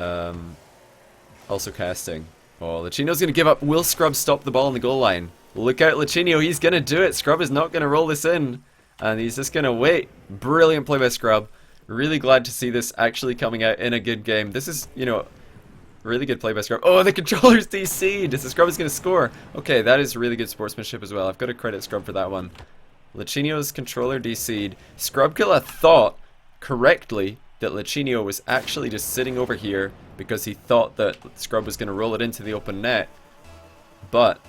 also casting. Oh, Lachinio's going to give up. Will Scrub stop the ball on the goal line? Look out, Lachinio. He's going to do it. Scrub is not going to roll this in. And he's just going to wait. Brilliant play by Scrub. Really glad to see this actually coming out in a good game. This is, you know, really good play by Scrub. Oh, the controller's DC'd. The Scrub is going to score. Okay, that is really good sportsmanship as well. I've got to credit Scrub for that one. Lachinio's controller DC'd. Scrubkilla thought correctly that Lachinio was actually just sitting over here because he thought that Scrub was going to roll it into the open net. But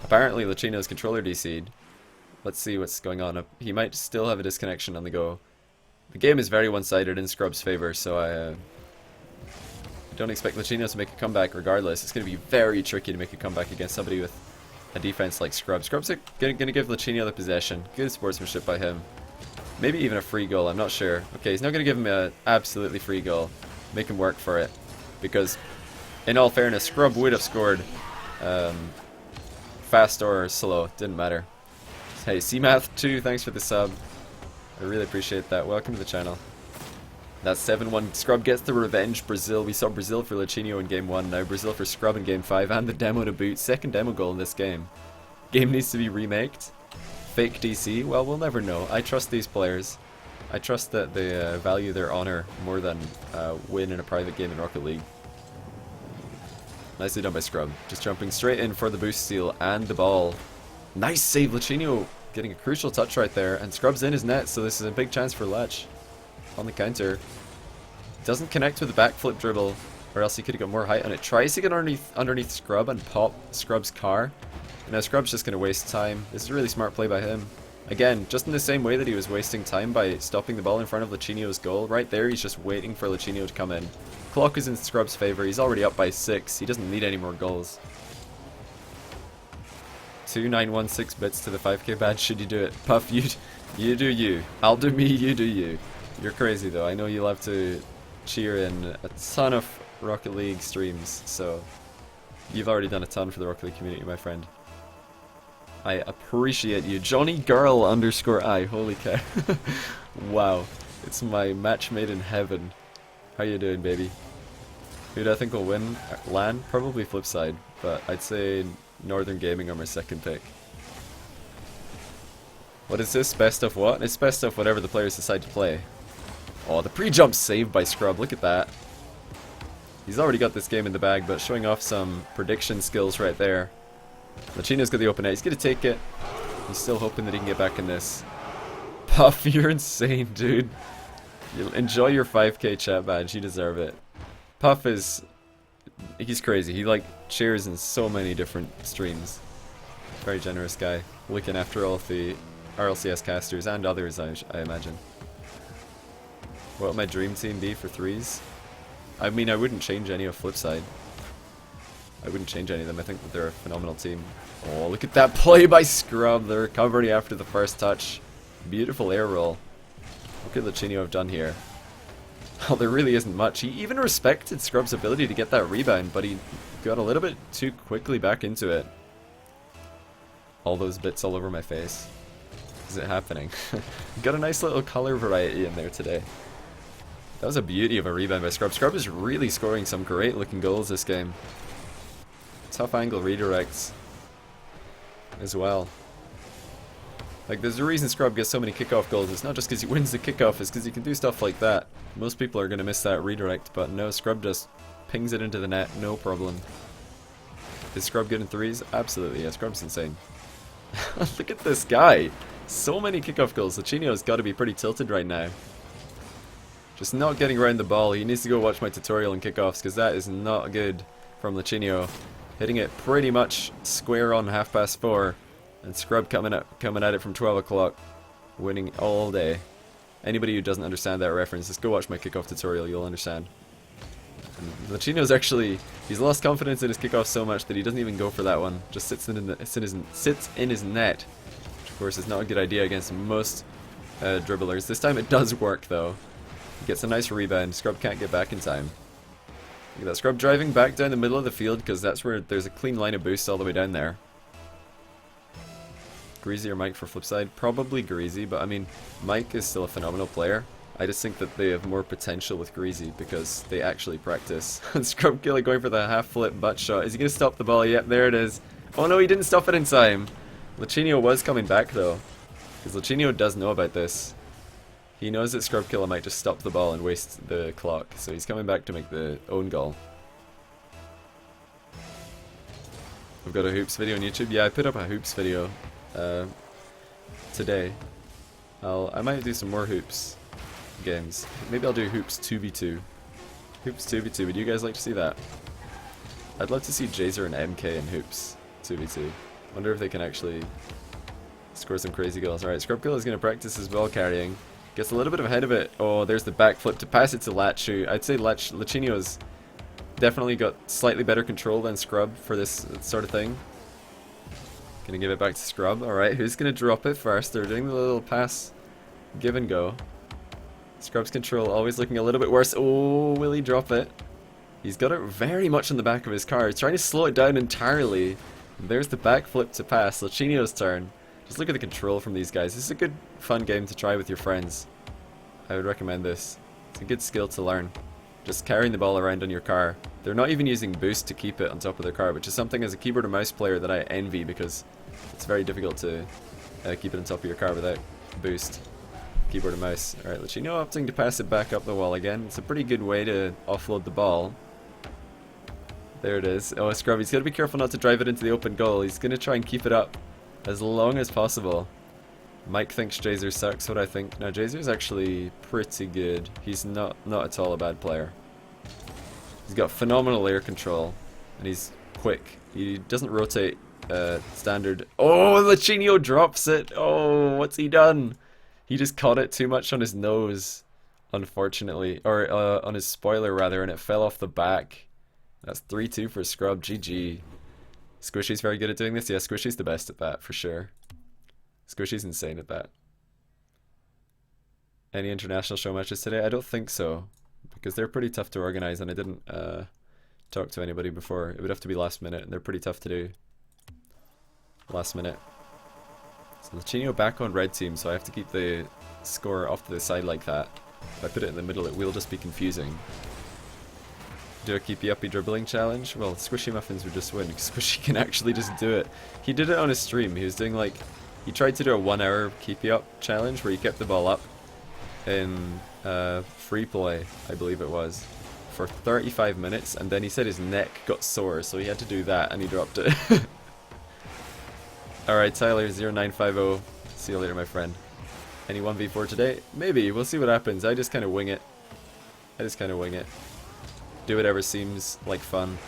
apparently Lachinio's controller DC'd. Let's see what's going on. He might still have a disconnection on the go. The game is very one-sided in Scrub's favor, so I don't expect Lachinio to make a comeback regardless. It's going to be very tricky to make a comeback against somebody with a defense like Scrub. Scrub's going to give Lachinio the possession. Good sportsmanship by him. Maybe even a free goal, I'm not sure. Okay, he's not going to give him an absolutely free goal. Make him work for it. Because, in all fairness, Scrub would have scored fast or slow. Didn't matter. Hey, CMath2, thanks for the sub. I really appreciate that. Welcome to the channel. That's 7-1. Scrub gets the revenge. Brazil. We saw Brazil for Lachinio in game 1. Now Brazil for Scrub in game 5. And the demo to boot. Second demo goal in this game. Game needs to be remaked. Fake DC? Well, we'll never know. I trust these players. I trust that they value their honor more than win in a private game in Rocket League. Nicely done by Scrub. Just jumping straight in for the boost steal and the ball. Nice save. Lachinio getting a crucial touch right there. And Scrub's in his net, so this is a big chance for Lach. On the counter. Doesn't connect with the backflip dribble, or else he could have got more height on it. Tries to get underneath Scrub and pop Scrub's car. And now Scrub's just going to waste time. This is a really smart play by him. Again, just in the same way that he was wasting time by stopping the ball in front of Lachinio's goal. Right there, he's just waiting for Lachinio to come in. Clock is in Scrub's favor. He's already up by 6. He doesn't need any more goals. 2916 bits to the 5k badge. Should you do it? Puff, you do you. I'll do me, you do you. You're crazy though. I know you love to cheer in a ton of Rocket League streams, so you've already done a ton for the Rocket League community, my friend. I appreciate you. Johnny Girl _I. Holy cow. Wow. It's my match made in heaven. How you doing, baby? Who do I think will win? LAN? Probably Flipside, but I'd say Northern Gaming are my second pick. What is this? Best of what? It's best of whatever the players decide to play. Oh, the pre-jump saved by Scrub. Look at that. He's already got this game in the bag, but showing off some prediction skills right there. Lachinio's got the open net. He's going to take it. He's still hoping that he can get back in this. Puff, you're insane, dude. You'll enjoy your 5k chat badge. You deserve it. Puff is... he's crazy. He, like, cheers in so many different streams. Very generous guy. Looking after all of the RLCS casters and others, I imagine. What would my dream team be for 3s? I mean, I wouldn't change any of Flipside. I wouldn't change any of them. I think that they're a phenomenal team. Oh, look at that play by Scrub. The recovery after the first touch. Beautiful air roll. What could Lachinio have done here? Oh, there really isn't much. He even respected Scrub's ability to get that rebound, but he got a little bit too quickly back into it. All those bits all over my face. Is it happening? Got a nice little color variety in there today. That was a beauty of a rebound by Scrub. Scrub is really scoring some great looking goals this game. Tough angle redirects as well. Like, there's a reason Scrub gets so many kickoff goals. It's not just because he wins the kickoff, it's because he can do stuff like that. Most people are going to miss that redirect, but no, Scrub just pings it into the net, no problem. Is Scrub good in 3s? Absolutely, yeah, Scrub's insane. Look at this guy. So many kickoff goals. Lachinio's got to be pretty tilted right now. Just not getting around the ball. He needs to go watch my tutorial on kickoffs, because that is not good from Lachinio. Hitting it pretty much square on 4:30, and Scrub coming at it from 12 o'clock, winning all day. Anybody who doesn't understand that reference, just go watch my kickoff tutorial, you'll understand. And Lachinio's actually, he's lost confidence in his kickoff so much that he doesn't even go for that one. Just sits in his net, which of course is not a good idea against most dribblers. This time it does work though. He gets a nice rebound. Scrub can't get back in time. Look at that. Scrub driving back down the middle of the field because that's where there's a clean line of boost all the way down there. Greasy or Mike for Flipside? Probably Greasy, but I mean, Mike is still a phenomenal player. I just think that they have more potential with Greasy because they actually practice. And Scrub Killa going for the half flip butt shot. Is he going to stop the ball? Yep, there it is. Oh no, he didn't stop it in time. Lachinio was coming back though, because Lachinio does know about this. He knows that Scrub Killa might just stop the ball and waste the clock, so he's coming back to make the own goal. We've got a hoops video on YouTube. Yeah, I put up a hoops video today. I might do some more hoops games. Maybe I'll do hoops 2v2. Hoops 2v2. Would you guys like to see that? I'd love to see Jazer and MK in hoops 2v2. Wonder if they can actually score some crazy goals. Alright, Scrub Killa is going to practice his ball carrying. Gets a little bit ahead of it. Oh, there's the backflip to pass it to Lachu. I'd say Lachinio's definitely got slightly better control than Scrub for this sort of thing. Gonna give it back to Scrub. Alright, who's gonna drop it first? They're doing the little pass give and go. Scrub's control always looking a little bit worse. Oh, will he drop it? He's got it very much in the back of his car. He's trying to slow it down entirely. There's the backflip to pass. Lachinio's turn. Just look at the control from these guys. This is a good, fun game to try with your friends. I would recommend this. It's a good skill to learn. Just carrying the ball around on your car. They're not even using boost to keep it on top of their car, which is something as a keyboard and mouse player that I envy because it's very difficult to keep it on top of your car without boost. Keyboard and mouse. Alright, Lachinio opting to pass it back up the wall again. It's a pretty good way to offload the ball. There it is. Oh, Scrub, he's got to be careful not to drive it into the open goal. He's going to try and keep it up as long as possible. Mike thinks Jazer sucks. What I think? No, Jazer's actually pretty good. He's not at all a bad player. He's got phenomenal air control, and he's quick. He doesn't rotate standard. Oh, Lachinio drops it. Oh, what's he done? He just caught it too much on his nose, unfortunately, or on his spoiler rather, and it fell off the back. That's 3-2 for Scrub. GG. Squishy's very good at doing this. Yeah, Squishy's the best at that, for sure. Squishy's insane at that. Any international show matches today? I don't think so, because they're pretty tough to organize, and I didn't talk to anybody before. It would have to be last minute, and they're pretty tough to do. Last minute. So Lachinio back on red team, so I have to keep the score off to the side like that. If I put it in the middle, it will just be confusing. Do a keepy uppy dribbling challenge? Well, Squishy Muffins would just win, because Squishy can actually just do it. He did it on his stream. He was doing like, he tried to do a 1 hour keepy up challenge where he kept the ball up in free play, I believe it was, for 35 minutes, and then he said his neck got sore, so he had to do that, and he dropped it. Alright, Tyler0950, see you later, my friend. Any 1v4 today? Maybe, we'll see what happens. I just kind of wing it. Do whatever seems like fun.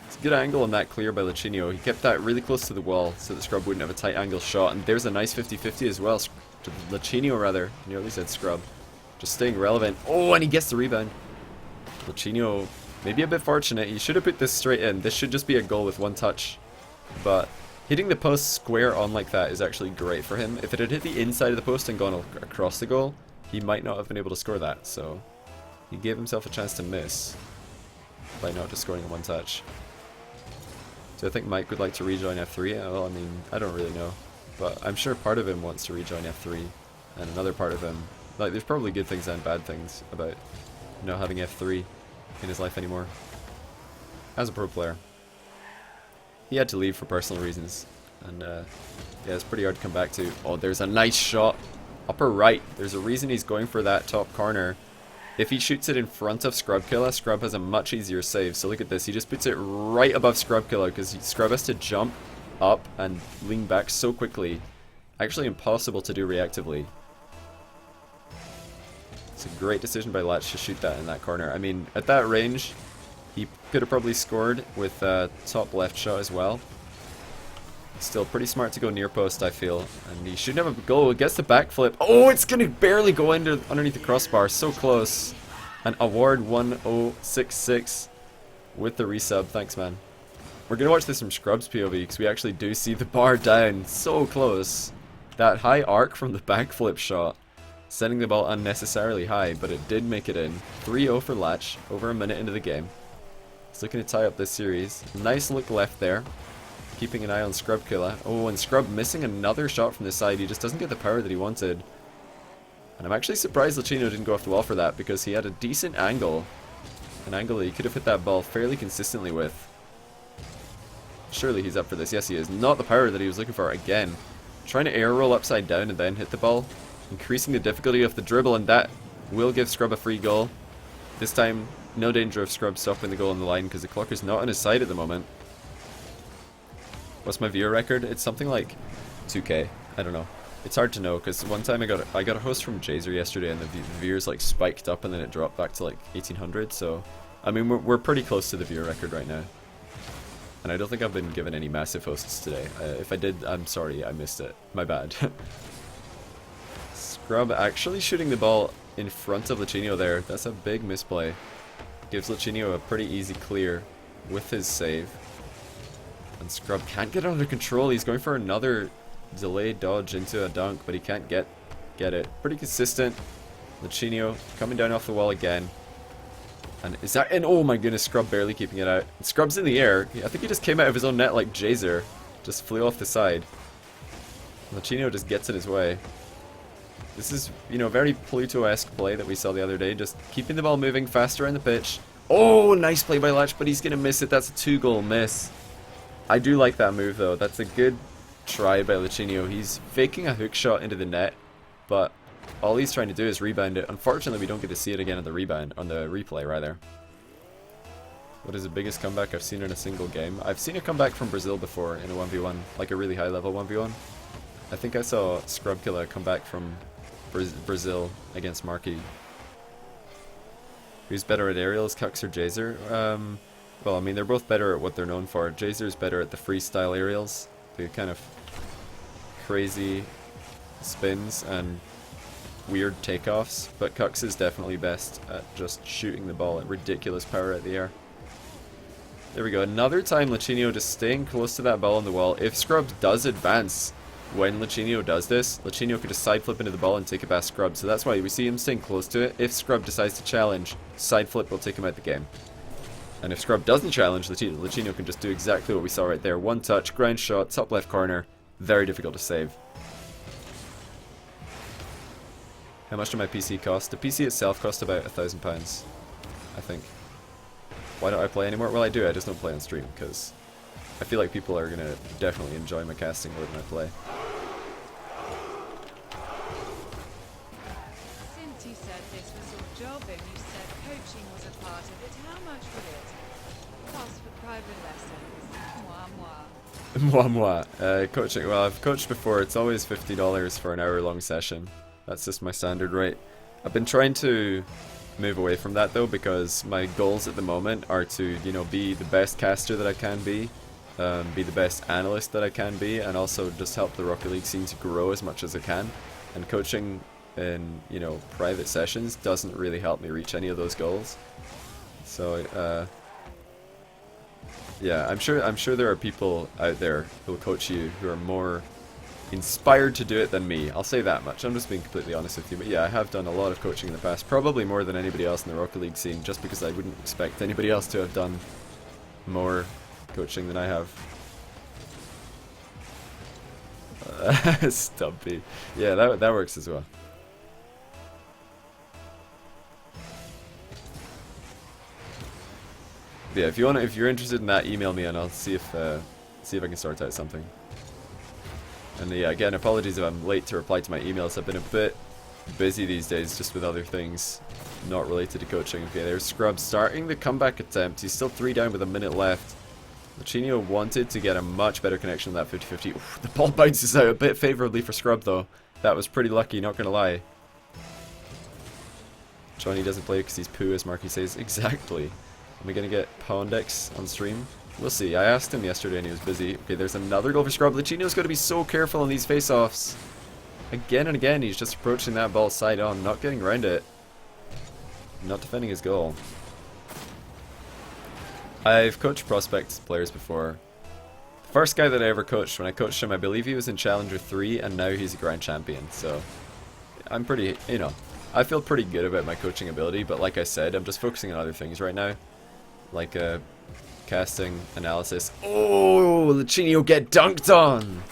It's a good angle on that clear by Lachinio. He kept that really close to the wall so that Scrub wouldn't have a tight angle shot, and there's a nice 50-50 as well. To Lachinio rather, nearly said Scrub. Just staying relevant. Oh, and he gets the rebound. Lachinio, maybe a bit fortunate. He should have put this straight in. This should just be a goal with one touch. But hitting the post square on like that is actually great for him. If it had hit the inside of the post and gone across the goal, he might not have been able to score that. So he gave himself a chance to miss by not just scoring in one touch. Do I think Mike would like to rejoin F3? Well, I mean, I don't really know. But I'm sure part of him wants to rejoin F3. And another part of him... Like, there's probably good things and bad things about not having F3 in his life anymore. As a pro player. He had to leave for personal reasons. And, yeah, it's pretty hard to come back to. Oh, there's a nice shot. Upper right. There's a reason he's going for that top corner. If he shoots it in front of Scrub Killa, Scrub has a much easier save. So look at this. He just puts it right above Scrub Killa because Scrub has to jump up and lean back so quickly. Actually impossible to do reactively. It's a great decision by Latch to shoot that in that corner. I mean, at that range, he could have probably scored with top left shot as well. Still pretty smart to go near post, I feel. And he shouldn't have a goal. Gets the backflip. Oh, it's going to barely go underneath the crossbar. So close. And award 1066 with the resub. Thanks, man. We're going to watch this from Scrub's POV because we actually do see the bar down. So close. That high arc from the backflip shot. Sending the ball unnecessarily high, but it did make it in. 3-0 for Latch. Over a minute into the game. He's looking to tie up this series. Nice look left there. Keeping an eye on Scrub Killa. Oh, and Scrub missing another shot from the side. He just doesn't get the power that he wanted. And I'm actually surprised Lachinio didn't go off the wall for that, because he had a decent angle. An angle that he could have hit that ball fairly consistently with. Surely he's up for this. Yes, he is. Not the power that he was looking for again. Trying to air roll upside down and then hit the ball. Increasing the difficulty of the dribble, and that will give Scrub a free goal. This time, no danger of Scrub stopping the goal on the line because the clock is not on his side at the moment. What's my viewer record? It's something like 2K. I don't know. It's hard to know because one time I got a host from Jazer yesterday and the viewers like spiked up and then it dropped back to like 1800. So, I mean, we're pretty close to the viewer record right now. And I don't think I've been given any massive hosts today. If I did, I'm sorry, I missed it. My bad. Scrub actually shooting the ball in front of Lachinio there. That's a big misplay. Gives Lachinio a pretty easy clear with his save. And Scrub can't get it under control. He's going for another delayed dodge into a dunk, but he can't get it. Pretty consistent. Lachinio coming down off the wall again. And is that in? Oh my goodness, Scrub barely keeping it out. Scrub's in the air. I think he just came out of his own net like Jazer. Just flew off the side. Lachinio just gets in his way. This is, you know, very Pluto-esque play that we saw the other day. Just keeping the ball moving faster on the pitch. Oh, nice play by Lach, but he's going to miss it. That's a 2-goal miss. I do like that move, though. That's a good try by Lachinio. He's faking a hook shot into the net, but all he's trying to do is rebound it. Unfortunately, we don't get to see it again on the rebound, on the replay, rather. What is the biggest comeback I've seen in a single game? I've seen a comeback from Brazil before in a 1v1, like a really high-level 1v1. I think I saw Scrub Killa come back from Brazil against Marquis. Who's better at aerials, Kux or Jazer? Well, I mean, they're both better at what they're known for. Jazer's better at the freestyle aerials, the kind of crazy spins and weird takeoffs, but Kux is definitely best at just shooting the ball at ridiculous power at the air. There we go, another time Lachinio just staying close to that ball on the wall. If Scrub does advance when Lachinio does this, Lachinio could just side flip into the ball and take it past Scrub, so that's why we see him staying close to it. If Scrub decides to challenge, side flip will take him out the game. And if Scrub doesn't challenge, Lachinio can just do exactly what we saw right there. One touch, ground shot, top left corner, very difficult to save. How much did my PC cost? The PC itself cost about £1,000, I think. Why don't I play anymore? Well, I do, I just don't play on stream, because I feel like people are going to definitely enjoy my casting more than I play.
Since you said this was your job and you said coaching was a part of it, how much would it cost for private lessons? Moi, moi.
Moi moi. Coaching, well, I've coached before. It's always $50 for an hour-long session. That's just my standard rate. I've been trying to move away from that, though, because my goals at the moment are to, you know, be the best caster that I can be the best analyst that I can be, and also just help the Rocket League scene to grow as much as I can. And coaching in, you know, private sessions doesn't really help me reach any of those goals. So, yeah, I'm sure there are people out there who'll coach you who are more inspired to do it than me. I'll say that much. I'm just being completely honest with you. But yeah, I have done a lot of coaching in the past, probably more than anybody else in the Rocket League scene, just because I wouldn't expect anybody else to have done more coaching than I have. Stumpy. Yeah, that works as well. Yeah, if you're interested in that, email me and I'll see if I can sort out something. And yeah, again, apologies if I'm late to reply to my emails. I've been a bit busy these days, just with other things not related to coaching. Okay, there's Scrub starting the comeback attempt. He's still 3 down with a minute left. Lachinio wanted to get a much better connection on that 50-50. The ball bounces out a bit favorably for Scrub, though. That was pretty lucky, not gonna lie. Johnny doesn't play because he's poo, as Marky says. Exactly. Am I gonna get Pondex on stream? We'll see. I asked him yesterday and he was busy. Okay, there's another goal for Scrub. Lachinio's got to be so careful on these face-offs. Again and again, he's just approaching that ball side on, not getting around it. Not defending his goal. I've coached prospects players before. The first guy that I ever coached, when I coached him, I believe he was in Challenger 3, and now he's a Grand Champion. So, I'm pretty, you know, I feel pretty good about my coaching ability, but like I said, I'm just focusing on other things right now. Like, casting, analysis. Oh, Lachinio get dunked on!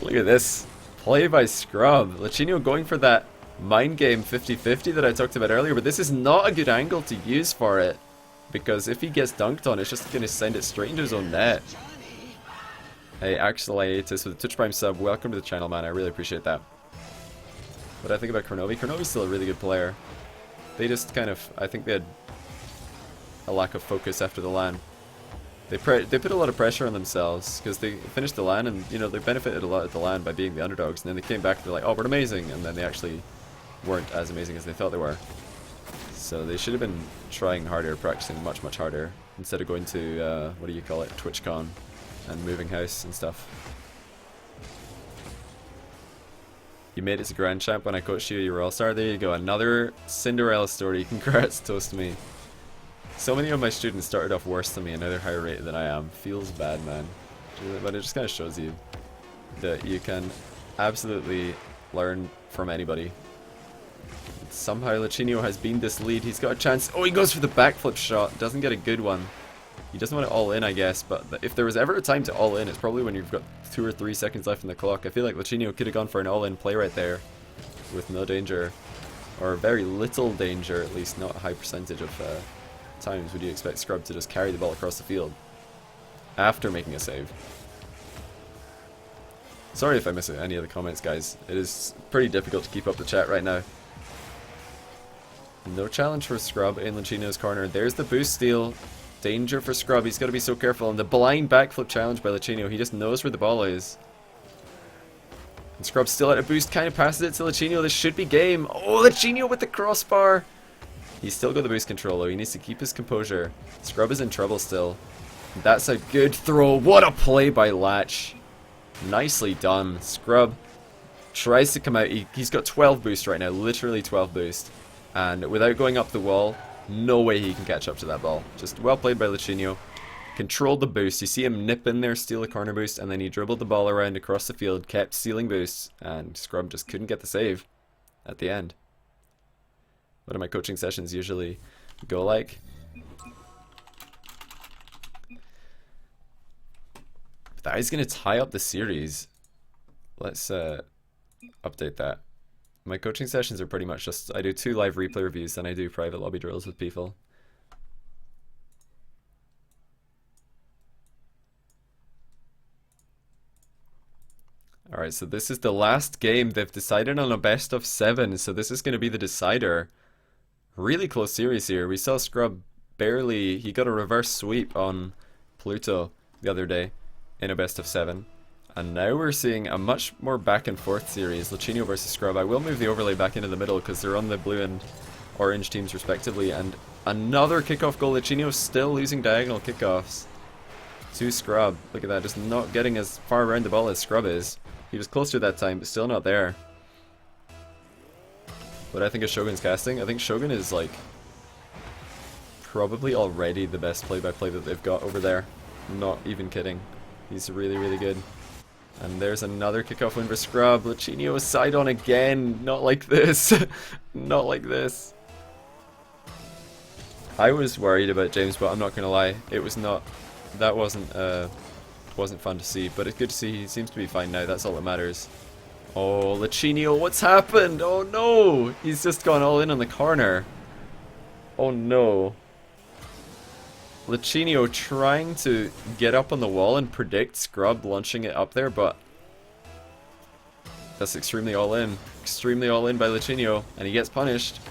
Look at this. Play by Scrub. Lachinio going for that mind game 50-50 that I talked about earlier, but this is not a good angle to use for it. Because if he gets dunked on, it's just going to send it straight into his own net. Hey, Axel Hiatus with a Twitch Prime sub. Welcome to the channel, man. I really appreciate that. What do I think about Kronovi? Kronovi's still a really good player. They just kind of... I think they had a lack of focus after the LAN. They put a lot of pressure on themselves because they finished the LAN and, you know, they benefited a lot at the LAN by being the underdogs. And then they came back and they're like, oh, we're amazing. And then they actually weren't as amazing as they thought they were. So they should have been trying harder, practicing much, much harder, instead of going to, what do you call it, TwitchCon, and moving house and stuff. You made it to Grand Champ when I coached you, you were All-Star. There you go, another Cinderella story. Congrats, Toast Me. So many of my students started off worse than me and now they're higher rated than I am. Feels bad, man. But it just kind of shows you that you can absolutely learn from anybody. Somehow Lachinio has beamed this lead. He's got a chance. Oh, he goes for the backflip shot. Doesn't get a good one. He doesn't want it all in, I guess. But if there was ever a time to all in, it's probably when you've got 2 or 3 seconds left in the clock. I feel like Lachinio could have gone for an all-in play right there with no danger. Or very little danger, at least. Not a high percentage of times would you expect Scrub to just carry the ball across the field after making a save. Sorry if I miss any of the comments, guys. It is pretty difficult to keep up the chat right now. No challenge for Scrub in Lachinio's corner. There's the boost steal. Danger for Scrub. He's got to be so careful. And the blind backflip challenge by Lachinio. He just knows where the ball is. And Scrub's still at a boost. Kind of passes it to Lachinio. This should be game. Oh, Lachinio with the crossbar. He's still got the boost control though. He needs to keep his composure. Scrub is in trouble still. That's a good throw. What a play by Latch. Nicely done. Scrub tries to come out. He's got 12 boost right now. Literally 12 boost. And without going up the wall, no way he can catch up to that ball. Just well played by Lachinio. Controlled the boost. You see him nip in there, steal a corner boost, and then he dribbled the ball around across the field, kept stealing boosts, and Scrub just couldn't get the save at the end. What do my coaching sessions usually go like? That is going to tie up the series. Let's update that. My coaching sessions are pretty much just, I do 2 live replay reviews, then I do private lobby drills with people. Alright, so this is the last game. They've decided on a best of 7, so this is going to be the decider. Really close series here. We saw Scrub barely, he got a reverse sweep on Pluto the other day in a best of 7. And now we're seeing a much more back and forth series, Lachinio versus Scrub. I will move the overlay back into the middle because they're on the blue and orange teams respectively. And another kickoff goal. Lachinio still losing diagonal kickoffs to Scrub. Look at that, just not getting as far around the ball as Scrub is. He was closer that time, but still not there. What I think of Shogun's casting? I think Shogun is like probably already the best play-by-play that they've got over there. Not even kidding. He's really, really good. And there's another kickoff win for Scrub. Lachinio is side on again. Not like this. Not like this. I was worried about James, but I'm not gonna lie. It was not. That wasn't fun to see. But it's good to see he seems to be fine now. That's all that matters. Oh, Lachinio, what's happened? Oh no! He's just gone all in on the corner. Oh no. Lachinio trying to get up on the wall and predict Scrub launching it up there, but that's extremely all in. Extremely all in by Lachinio, and he gets punished.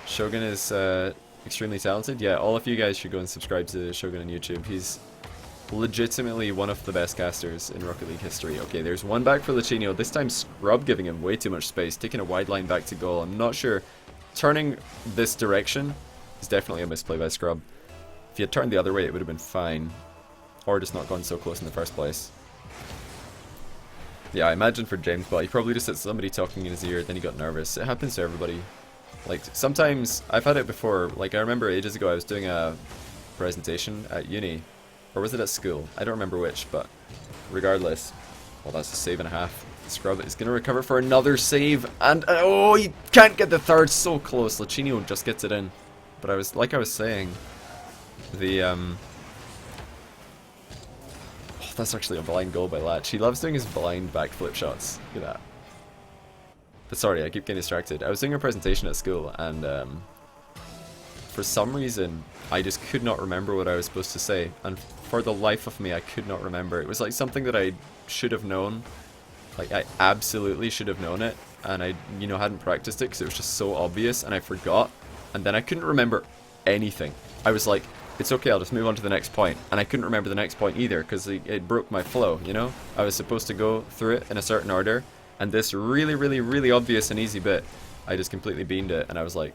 Shogun is extremely talented. Yeah, all of you guys should go and subscribe to Shogun on YouTube. He's legitimately one of the best casters in Rocket League history. Okay, there's one back for Lachinio. This time Scrub giving him way too much space, taking a wide line back to goal. I'm not sure. Turning this direction is definitely a misplay by Scrub. If he had turned the other way, it would have been fine. Or just not gone so close in the first place. Yeah, I imagine for James, but he probably just had somebody talking in his ear, then he got nervous. It happens to everybody. Like, sometimes, I've had it before. Like, I remember ages ago I was doing a presentation at uni. Or was it at school? I don't remember which, but regardless. Well, that's a save and a half. Scrub is going to recover for another save. And, oh, he can't get the third. So close. Lachinio just gets it in. But I was, like I was saying, oh, that's actually a blind goal by Latch. He loves doing his blind backflip shots. Look at that. Sorry, I keep getting distracted. I was doing a presentation at school, and for some reason, I just could not remember what I was supposed to say. And for the life of me, I could not remember. It was like something that I should have known. Like, I absolutely should have known it. And I, you know, hadn't practiced it because it was just so obvious, and I forgot. And then I couldn't remember anything. I was like, it's okay, I'll just move on to the next point. And I couldn't remember the next point either because it broke my flow, you know? I was supposed to go through it in a certain order. And this really, really, really obvious and easy bit, I just completely beamed it. And I was like,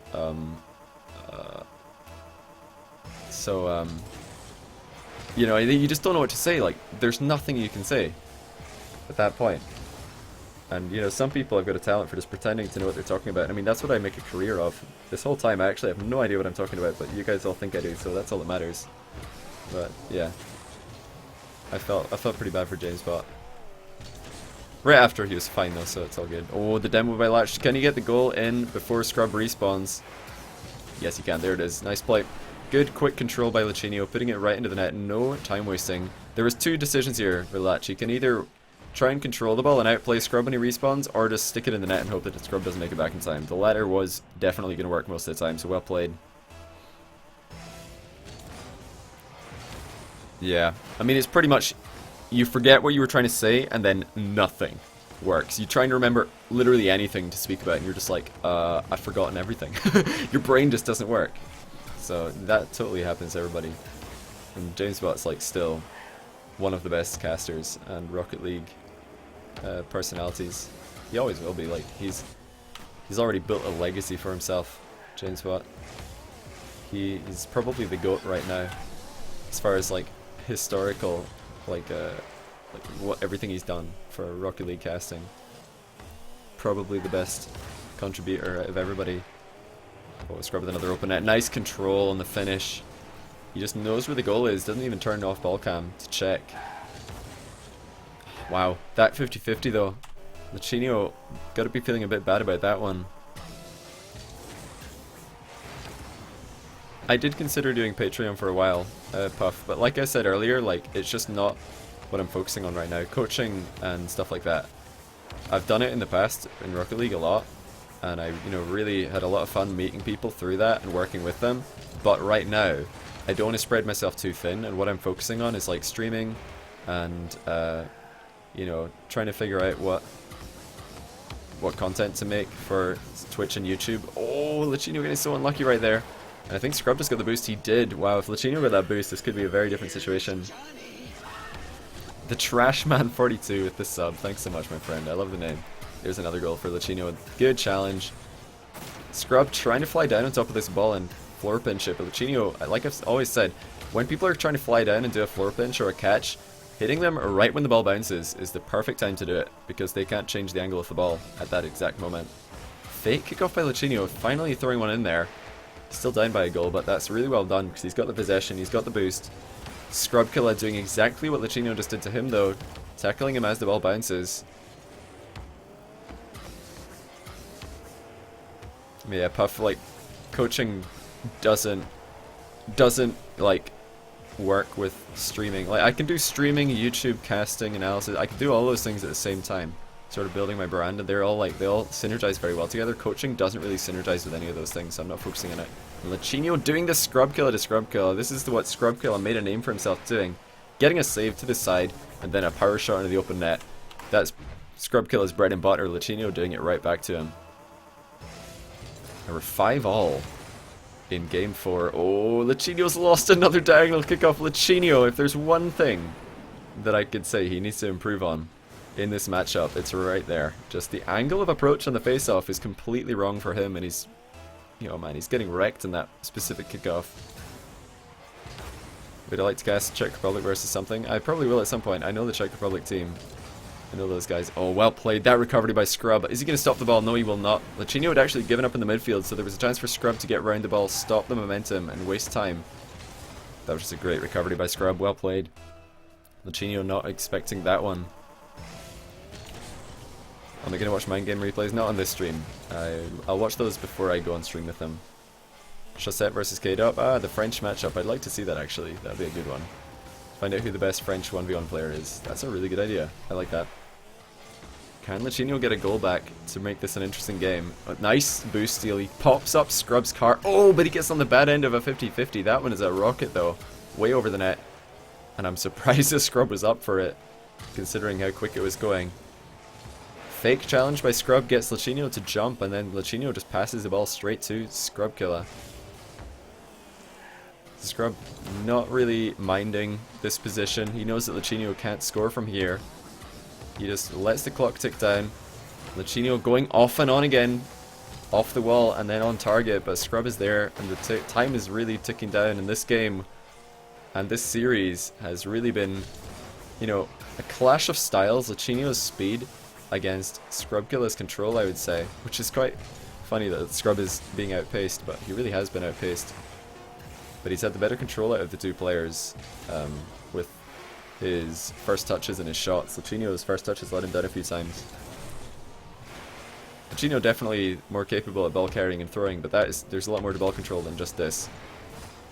you know, you just don't know what to say. Like, there's nothing you can say at that point. And, you know, some people have got a talent for just pretending to know what they're talking about. I mean, that's what I make a career of. This whole time, I actually have no idea what I'm talking about, but you guys all think I do, so that's all that matters. But, yeah. I felt pretty bad for James Bot. Right after he was fine, though, so it's all good. Oh, the demo by Latch. Can you get the goal in before Scrub respawns? Yes, you can. There it is. Nice play. Good quick control by Lachinio, putting it right into the net. No time wasting. There was two decisions here for Latch. He can either try and control the ball and outplay Scrub when he respawns, or just stick it in the net and hope that Scrub doesn't make it back in time. The latter was definitely going to work most of the time, so well played. Yeah, I mean, it's pretty much, you forget what you were trying to say, and then nothing works. You try and remember literally anything to speak about, and you're just like, I've forgotten everything. Your brain just doesn't work. So that totally happens to everybody. And James Bot's like still one of the best casters and Rocket League personalities. He always will be. Like, he's already built a legacy for himself, James Bot. He's probably the GOAT right now, as far as like historical, like what everything he's done for Rocket League casting. Probably the best contributor out of everybody. Oh, Scrub with another open net. Nice control on the finish. He just knows where the goal is. Doesn't even turn off ball cam to check. Wow, that 50-50 though. Lachinio gotta be feeling a bit bad about that one. I did consider doing Patreon for a while, Puff, but like I said earlier, like, it's just not what I'm focusing on right now. Coaching and stuff like that. I've done it in the past in Rocket League a lot, and I, you know, really had a lot of fun meeting people through that and working with them. But right now, I don't want to spread myself too thin, and what I'm focusing on is like streaming and, you know, trying to figure out what content to make for Twitch and YouTube. Oh, Lachinio getting so unlucky right there. And I think Scrub just got the boost. He did. Wow, if Lachinio got that boost, this could be a very different situation. The Trashman 42 with the sub. Thanks so much, my friend. I love the name. There's another goal for Lachinio. Good challenge. Scrub trying to fly down on top of this ball and floor pinch it, but Lachinio, like I've always said, when people are trying to fly down and do a floor pinch or a catch, hitting them right when the ball bounces is the perfect time to do it, because they can't change the angle of the ball at that exact moment. Fake kickoff by Lachinio, finally throwing one in there. Still down by a goal, but that's really well done because he's got the possession, he's got the boost. Scrub Killa doing exactly what Lachinio just did to him though, tackling him as the ball bounces. Yeah, Puff, like, coaching doesn't like work with streaming. Like, I can do streaming, YouTube, casting, analysis. I can do all those things at the same time, sort of building my brand, and they're all like, they all synergize very well together. Coaching doesn't really synergize with any of those things, so I'm not focusing on it. And Lachinio doing the Scrub Killa to Scrub Killa. This is what Scrub Killa made a name for himself doing. Getting a save to the side and then a power shot into the open net. That's Scrub Killa's bread and butter. Lachinio doing it right back to him. And we're 5-all in game 4. Oh, Lachinio's lost another diagonal kickoff. Lachinio, if there's one thing that I could say he needs to improve on in this matchup, it's right there. Just the angle of approach on the face-off is completely wrong for him, and he's, you know, man, he's getting wrecked in that specific kickoff. Would I like to cast Czech Republic versus something? I probably will at some point. I know the Czech Republic team. I know those guys. Oh, well played. That recovery by Scrub. Is he going to stop the ball? No, he will not. Lachinio had actually given up in the midfield, so there was a chance for Scrub to get around the ball, stop the momentum, and waste time. That was just a great recovery by Scrub. Well played. Lachinio not expecting that one. Am I going to watch Mind Game replays? Not on this stream. I'll watch those before I go on stream with them. Chaussette versus K-Dop. Ah, the French matchup. I'd like to see that, actually. That'd be a good one. Find out who the best French 1v1 player is. That's a really good idea. I like that. Can Lachinio get a goal back to make this an interesting game? Nice boost steal. He pops up Scrub's car. Oh, but he gets on the bad end of a 50-50. That one is a rocket, though. Way over the net. And I'm surprised the Scrub was up for it, considering how quick it was going. Fake challenge by Scrub gets Lachinio to jump, and then Lachinio just passes the ball straight to Scrub Killa. Scrub not really minding this position. He knows that Lachinio can't score from here. He just lets the clock tick down. Lachinio going off and on again. Off the wall and then on target, but Scrub is there, and the time is really ticking down in this game. And this series has really been, you know, a clash of styles. Lachinio's speed against Scrub Killa's control, I would say. Which is quite funny that Scrub is being outpaced, but he really has been outpaced. But he's had the better control out of the two players with his first touches and his shots. Lachinio's first touches let him down a few times. Lachinio definitely more capable at ball carrying and throwing, but there's a lot more to ball control than just this.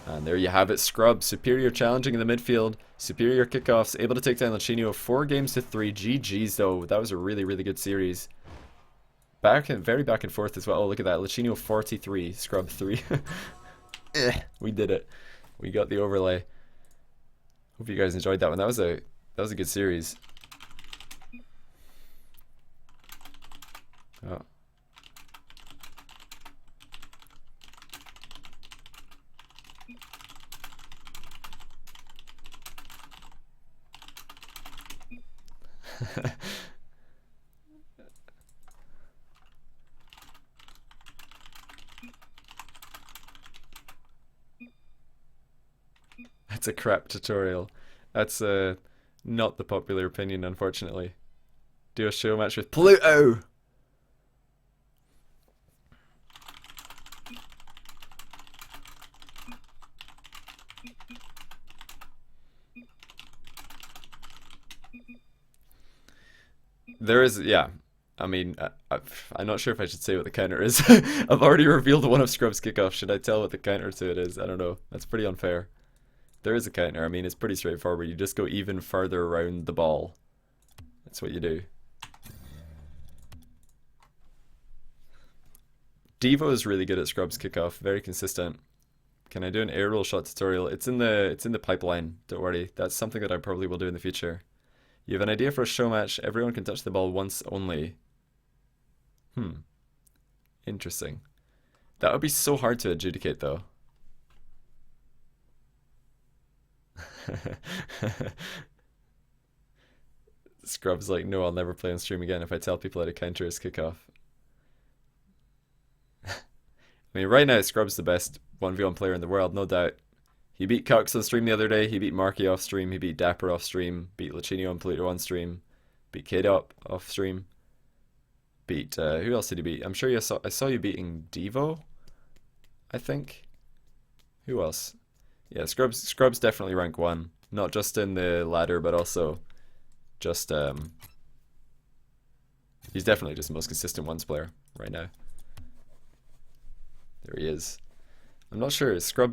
And there you have it, Scrub. Superior challenging in the midfield, superior kickoffs, able to take down Lachinio 4-3. GG's though, that was a really, really good series. Very back and forth as well. Oh, look at that, Lachinio 43, Scrub 3. We did it. We got the overlay. Hope you guys enjoyed that one. That was a good series. Oh. That's a crap tutorial. That's not the popular opinion, unfortunately. Do a show match with Pluto! There is, yeah. I mean, I'm not sure if I should say what the counter is. I've already revealed one of Scrub's kickoffs. Should I tell what the counter to it is? I don't know. That's pretty unfair. There is a counter. I mean, it's pretty straightforward. You just go even further around the ball. That's what you do. Devo is really good at Scrub's kickoff. Very consistent. Can I do an air roll shot tutorial? It's in the pipeline. Don't worry. That's something that I probably will do in the future. You have an idea for a show match. Everyone can touch the ball once only. Interesting. That would be so hard to adjudicate, though. Scrub's like, no, I'll never play on stream again if I tell people how to counter his kickoff. I mean, right now, Scrub's the best 1v1 player in the world, no doubt. He beat Cux on stream the other day, he beat Marky off stream, he beat Dapper off stream, beat Lachinio and Pluto on stream, beat K-Dop off stream, beat, who else did he beat? I'm sure I saw you beating Devo, I think. Who else? Yeah, Scrub's definitely rank 1, not just in the ladder, but also just, he's definitely just the most consistent ones player right now. There he is. I'm not sure, is Scrub